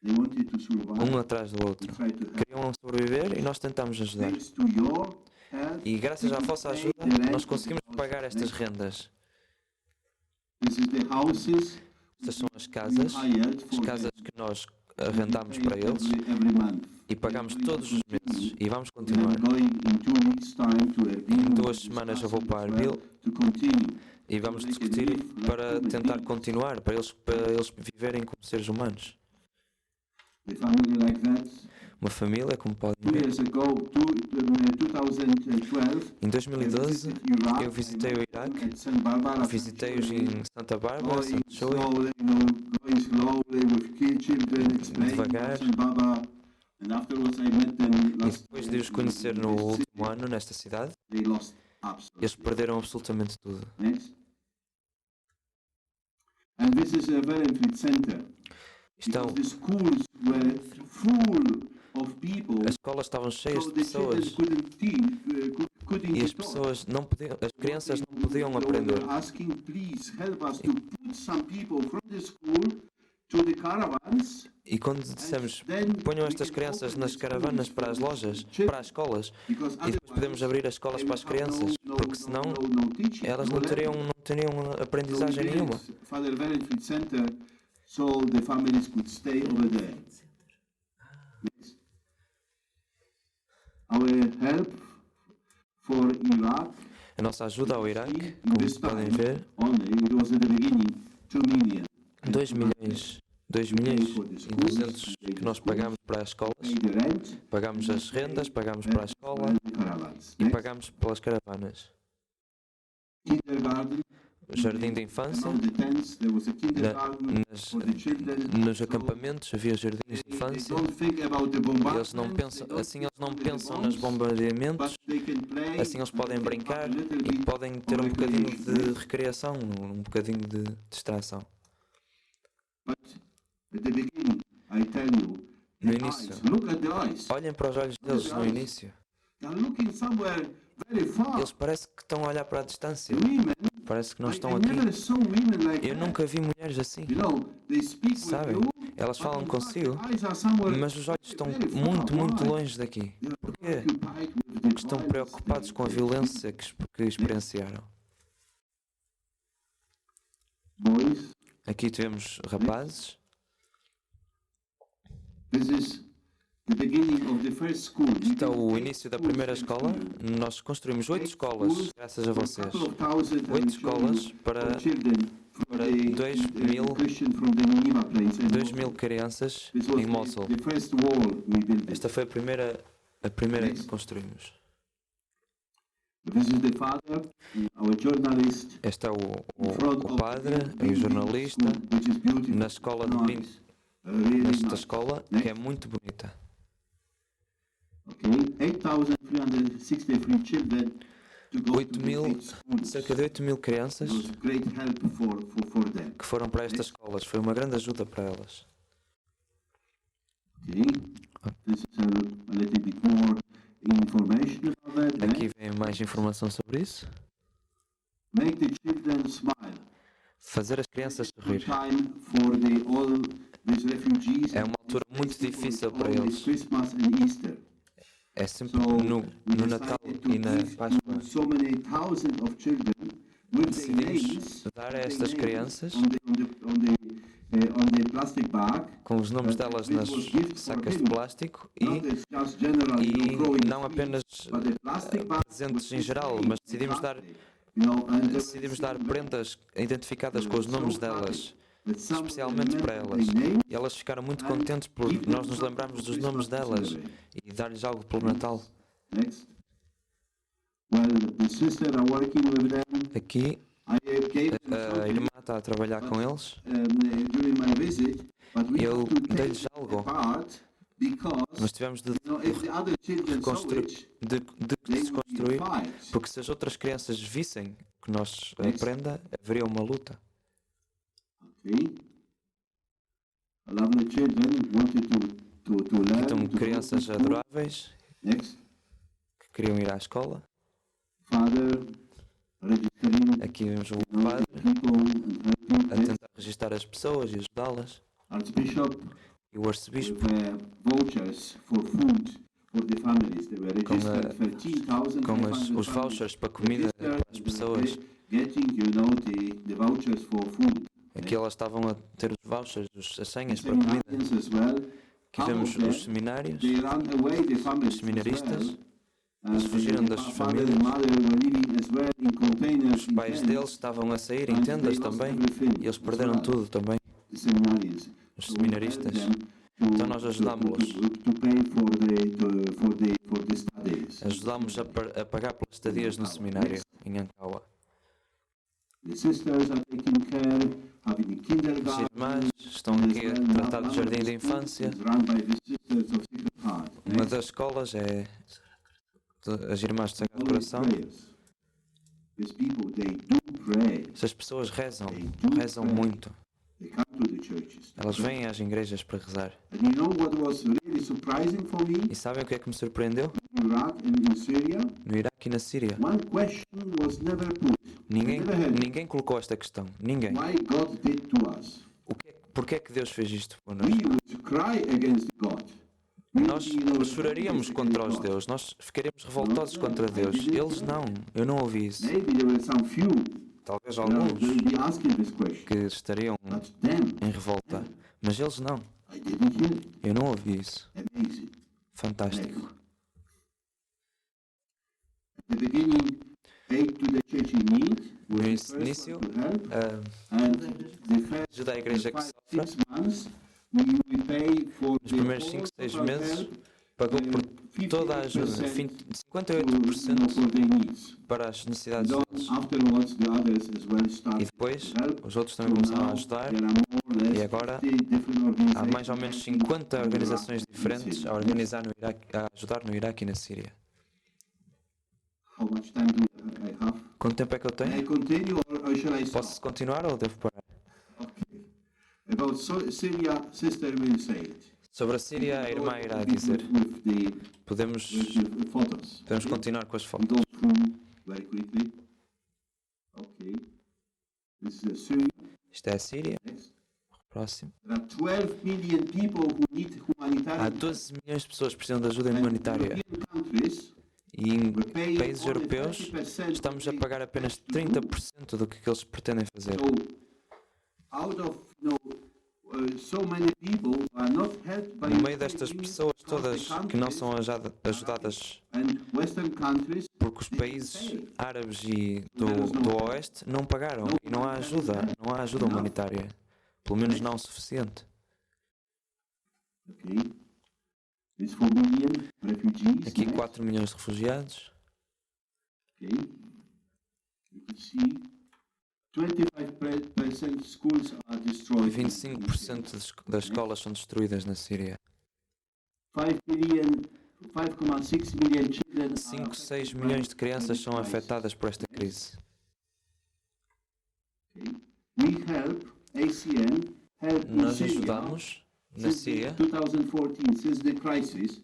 They wanted to survive. um atrás do outro. We try to help. Queriam sobreviver e nós tentamos ajudar. Thanks to your help, E graças à vossa ajuda, nós conseguimos pagar estas rendas. this is the houses Estas são as we casas, hired as for casas them. que nós arrendamos We para pay eles every month. e pagamos todos os meses. E vamos And continuar. I'm going in 2 weeks' time to Erbil. Em We'll 2 semanas eu vou discuss para it as well, Erbil to continue. e vamos discutir para tentar continuar, para eles viverem como seres humanos. The family like that. Uma família, como podem 2 ver. years ago, 2012, Em 2012, eu visitei o Iraque, at Santa Barbara. visitei-os em Santa Bárbara, Going Santo Shoei, slowly, going slowly with children, explaining Devagar. about Santa Barbara. And afterwards I met them e last depois de os conhecer no último ano, nesta cidade, They lost absolutely. eles perderam absolutamente tudo. Next. And this is a Valenfried Center. Estão, Because the schools were full of people. as escolas estavam cheias So de the children pessoas couldn't e as get off. pessoas não podiam, as crianças não podiam So we aprender. were asking, please help us to put some people from the school to the caravans. E quando dissemos, ponham estas crianças nas caravanas para as lojas, para as escolas, Because e depois podemos abrir as escolas para as crianças, porque senão elas não teriam aprendizagem nenhuma. Father Valenfried Center, so the families could stay over there. Next. Our help for Iraq, A nossa ajuda ao Iraque, in como this podem time, ver, only, it was at the beginning, 2 million. 2 milhões e 200 que nós pagamos para as escolas, Pay the rent pagamos as rendas, pagamos para a escola and the caravans. e Next. pagamos pelas caravanas. Kindergarten, Jardim de infância, around the tents, there was a kindergarten for the children. nos So acampamentos havia jardins de they infância. don't think about the Eles bombardment, não pensam, they don't assim think eles não about the pensam nos bombs, bombardeamentos, but they can play, assim eles podem and they can brincar have a little e bit podem ter um of bocadinho recreation, de right? recreação, um bocadinho de distração. But at the beginning, I tell you, No the início. eyes, look at the eyes. Olhem para os olhos deles no início. They're looking somewhere very far. Eles parecem que estão a olhar para a distância. Women, Parece que não I estão I aqui. never saw women like Eu that. nunca vi mulheres assim. You know, they speak with Sabem? you, Elas falam consigo, Eyes are somewhere mas os olhos estão very far. muito, muito Why? longe daqui. They are Porquê? preoccupied with the Porque estão violence preocupados com a violência que experienciaram. Boys, Aqui temos rapazes. this is the beginning of the first school. Este é o início da primeira escola. Nós construímos 8 escolas, graças a vocês. 8 escolas para 2.000 crianças em Mosul. Esta foi a primeira que construímos. This is the father, our journalist, Este é in o front of padre the e o jornalista school, which is beautiful. na escola de Nice. Really nesta nice. escola, que é muito bonita. Okay, 8,363 children to go to 8.000, the 8 schools. cerca de 8.000 crianças It was great help for them. que foram para estas escolas. Foi uma grande ajuda para elas. Okay, this is a little bit more information about that. Aqui vem mais informação sobre isso. Make the children smile. Fazer as crianças sorrir. Time for all these refugees. É uma altura muito difícil para eles. Christmas and Easter. É sempre no Natal e na Páscoa. So many thousands of children with their Decidimos names dar a estas crianças on the plastic bag. com os nomes delas nas sacas de plástico Not as just general, growing e não apenas but the plastic bag presentes em geral, mas decidimos dar prendas identificadas com os nomes delas, especialmente para elas. E elas ficaram muito contentes por nós nos lembrarmos dos nomes delas e dar-lhes algo pelo Natal. Next. Well, the sisters are working with them. Aqui I gave them a irmã está a trabalhar com eles. during my visit, but we Eu have to take dei-lhes it algo, apart because mas tivemos de if the other children saw construir, it, de they desconstruir, would fight. porque se as outras crianças vissem que nós a prenda, haveria uma luta. Okay. A lovely children wanted to learn. Então, to go to crianças school. adoráveis Next. que queriam ir à escola. Father registering Aqui vemos o the padre people and helping. a tentar registrar as pessoas e ajudá-las. Archbishop E o arcebispo with vouchers for food for the families. They were Com a- registered 13,500 com os vouchers para comida para as pessoas. Getting, the vouchers for food. Aqui elas estavam a ter os vouchers, as senhas para Seminarians comida. as well. Aqui Half vemos of them, os seminários, they ran away, the families os seminaristas. as well. Eles fugiram das Father famílias. and mother were living as well in containers. Os pais deles estavam a sair em tendas também e eles perderam tudo também, The seminarians. os So we seminaristas. helped them Então nós ajudámos-los. to pay for the studies. Ajudámos a pagar pelas estadias no seminário em Ankawa. The sisters are taking care, having a As kindergarten. irmãs estão aqui a tratar do jardim da infância. It's run by the sisters of Sacred Heart. Uma das escolas é as irmãs do Sagrado Coração. Prayers. These people, they do pray. Essas pessoas rezam muito. They come to the churches. Elas vêm às igrejas para rezar. And you know what was really surprising for me E sabem o que é que me surpreendeu? in Iraq and in Syria? No Iraque e na Síria. One question was never put. Ninguém colocou esta questão. Ninguém. Why God did to us? Porquê é que Deus fez isto We connosco? would cry against God. Nós choraríamos contra os deuses. Nós ficaríamos revoltosos contra Deus. Eles não. Eu não ouvi isso. Maybe there were some few Talvez that alguns will be asking this question. que estariam But them, em revolta. Mas eles não. I didn't hear it. Eu não ouvi isso. Amazing. Fantástico. At the beginning, aid to the church in need. No was the first início, one to help. ah, And the first ajuda a igreja que sofre. 6 months, we pay for Nos the primeiros whole 5, 6 total meses, help, pagou por toda a ajuda. 58% for their needs. para as necessidades Then deles. afterwards, the others as well start E depois, to help. os outros So também começaram a now ajudar. there are more or less E agora, 50 different há organizations mais ou menos 50 organizações diferentes a organizar no Iraque, a ajudar no Iraque e na Síria. How much time do I have? Quanto tempo é que eu May I tenho? continue or shall I stop? Posso continuar ou devo parar? Okay. About Syria, sister will say it. Sobre a Síria, a irmã irá dizer. Podemos With the photos. continuar com as We fotos. go through very quickly. Okay. This is Syria. Isto é a Síria. Next. Próximo. There are 12 million people who need Há humanitarian 12 milhões de pessoas que precisam de ajuda and humanitária. European countries E em were paying países only europeus 30% estamos a pagar apenas 30% do que eles pretendem fazer. So, out of so many people are not helped by No meio destas pessoas todas que não são ajudadas and Western countries, porque os países árabes e do Oeste não pagaram e não há ajuda humanitária. Pelo menos não o suficiente. okay, there's 4 million refugees. Aqui next, 4 milhões de refugiados. okay, you can see 25% schools are E destroyed. 25% das escolas são destruídas na Síria. 5,6 million children are 5, 6 affected by milhões de crianças são crisis. afetadas por esta crise. Okay. We help ACN help in Nós Syria. ajudamos na Since Síria 2014, since the crisis,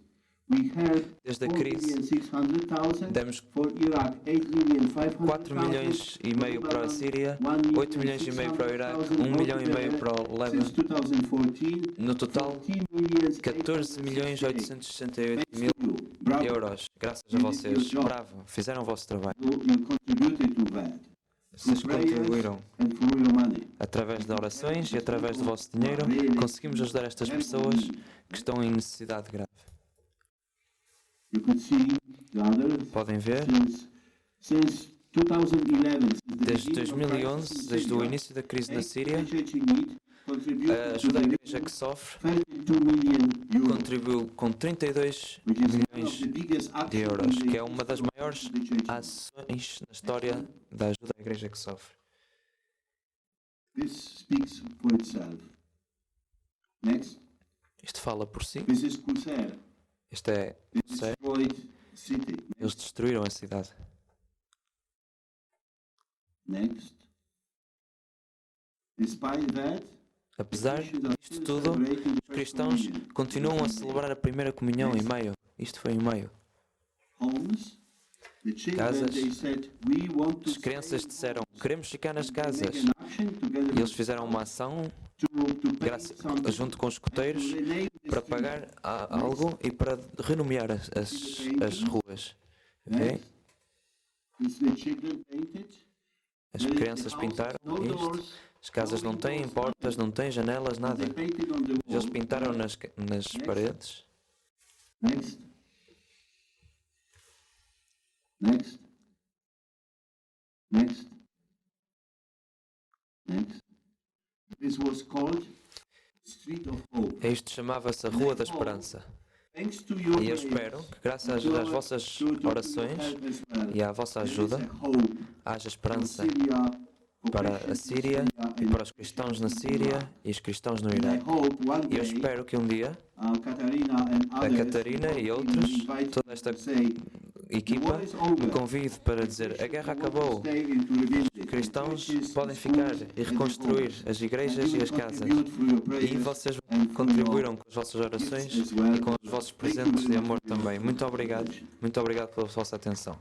we help desde a crise. 4,600,000 Demos for Iraq, 8,500,000 4 milhões e meio para a Síria, 8 milhões e meio para o Iraque, 1 milhão e meio para o Líbano. Since 2014, No total, 14 milhões 868 mil euros. Graças a vocês. Bravo, fizeram o vosso trabalho. You contributed to that. Vocês contribuíram And for your money. através de orações e através do vosso dinheiro. Conseguimos ajudar estas pessoas que estão em necessidade grave. You could see the others. Podem ver, Since 2011, desde 2011, desde o início da crise na Síria, a ajuda à igreja que sofre 32 million euros, contribuiu com 32 which is one of milhões the biggest de actions euros, in que the é uma das maiores history of the church. ações na história da ajuda à igreja que sofre. This speaks for itself. Next, Isto fala por si. this is Qusair. Isto é, They Qusair. destroyed city. Eles destruíram a cidade. Next. Despite that, Apesar disto tudo, os cristãos continuam a celebrar a primeira comunhão em maio. Isto foi em maio. homes, the children, Casas. they said, we want to As crianças disseram, queremos ficar nas stay." They casas. make an action together E eles fizeram uma ação to pay something. junto com os escoteiros To rename the para street. pagar algo e para renomear as ruas. Vê? Next. Is the children painted? As crianças pintaram isto. As casas não têm portas, não têm janelas, nada. They painted on the Eles wall. pintaram nas paredes. Next. Next. Next. Next. This was called Street of Hope. Isto chamava-se a Rua da Esperança. Thanks to your E eu prayers, espero que, graças às vossas orações e à vossa ajuda, there is a hope haja for esperança Syria, for para a Christians Síria e para os cristãos na Síria e os cristãos no And I Iraque. hope one E eu day, espero que um dia Catarina and a others Catarina e will outros, invite toda esta to say, equipa, me convide para dizer: a guerra acabou. Os cristãos podem ficar e reconstruir as igrejas e as casas. E vocês contribuíram com as vossas orações e com os vossos presentes de amor também. Muito obrigado pela vossa atenção.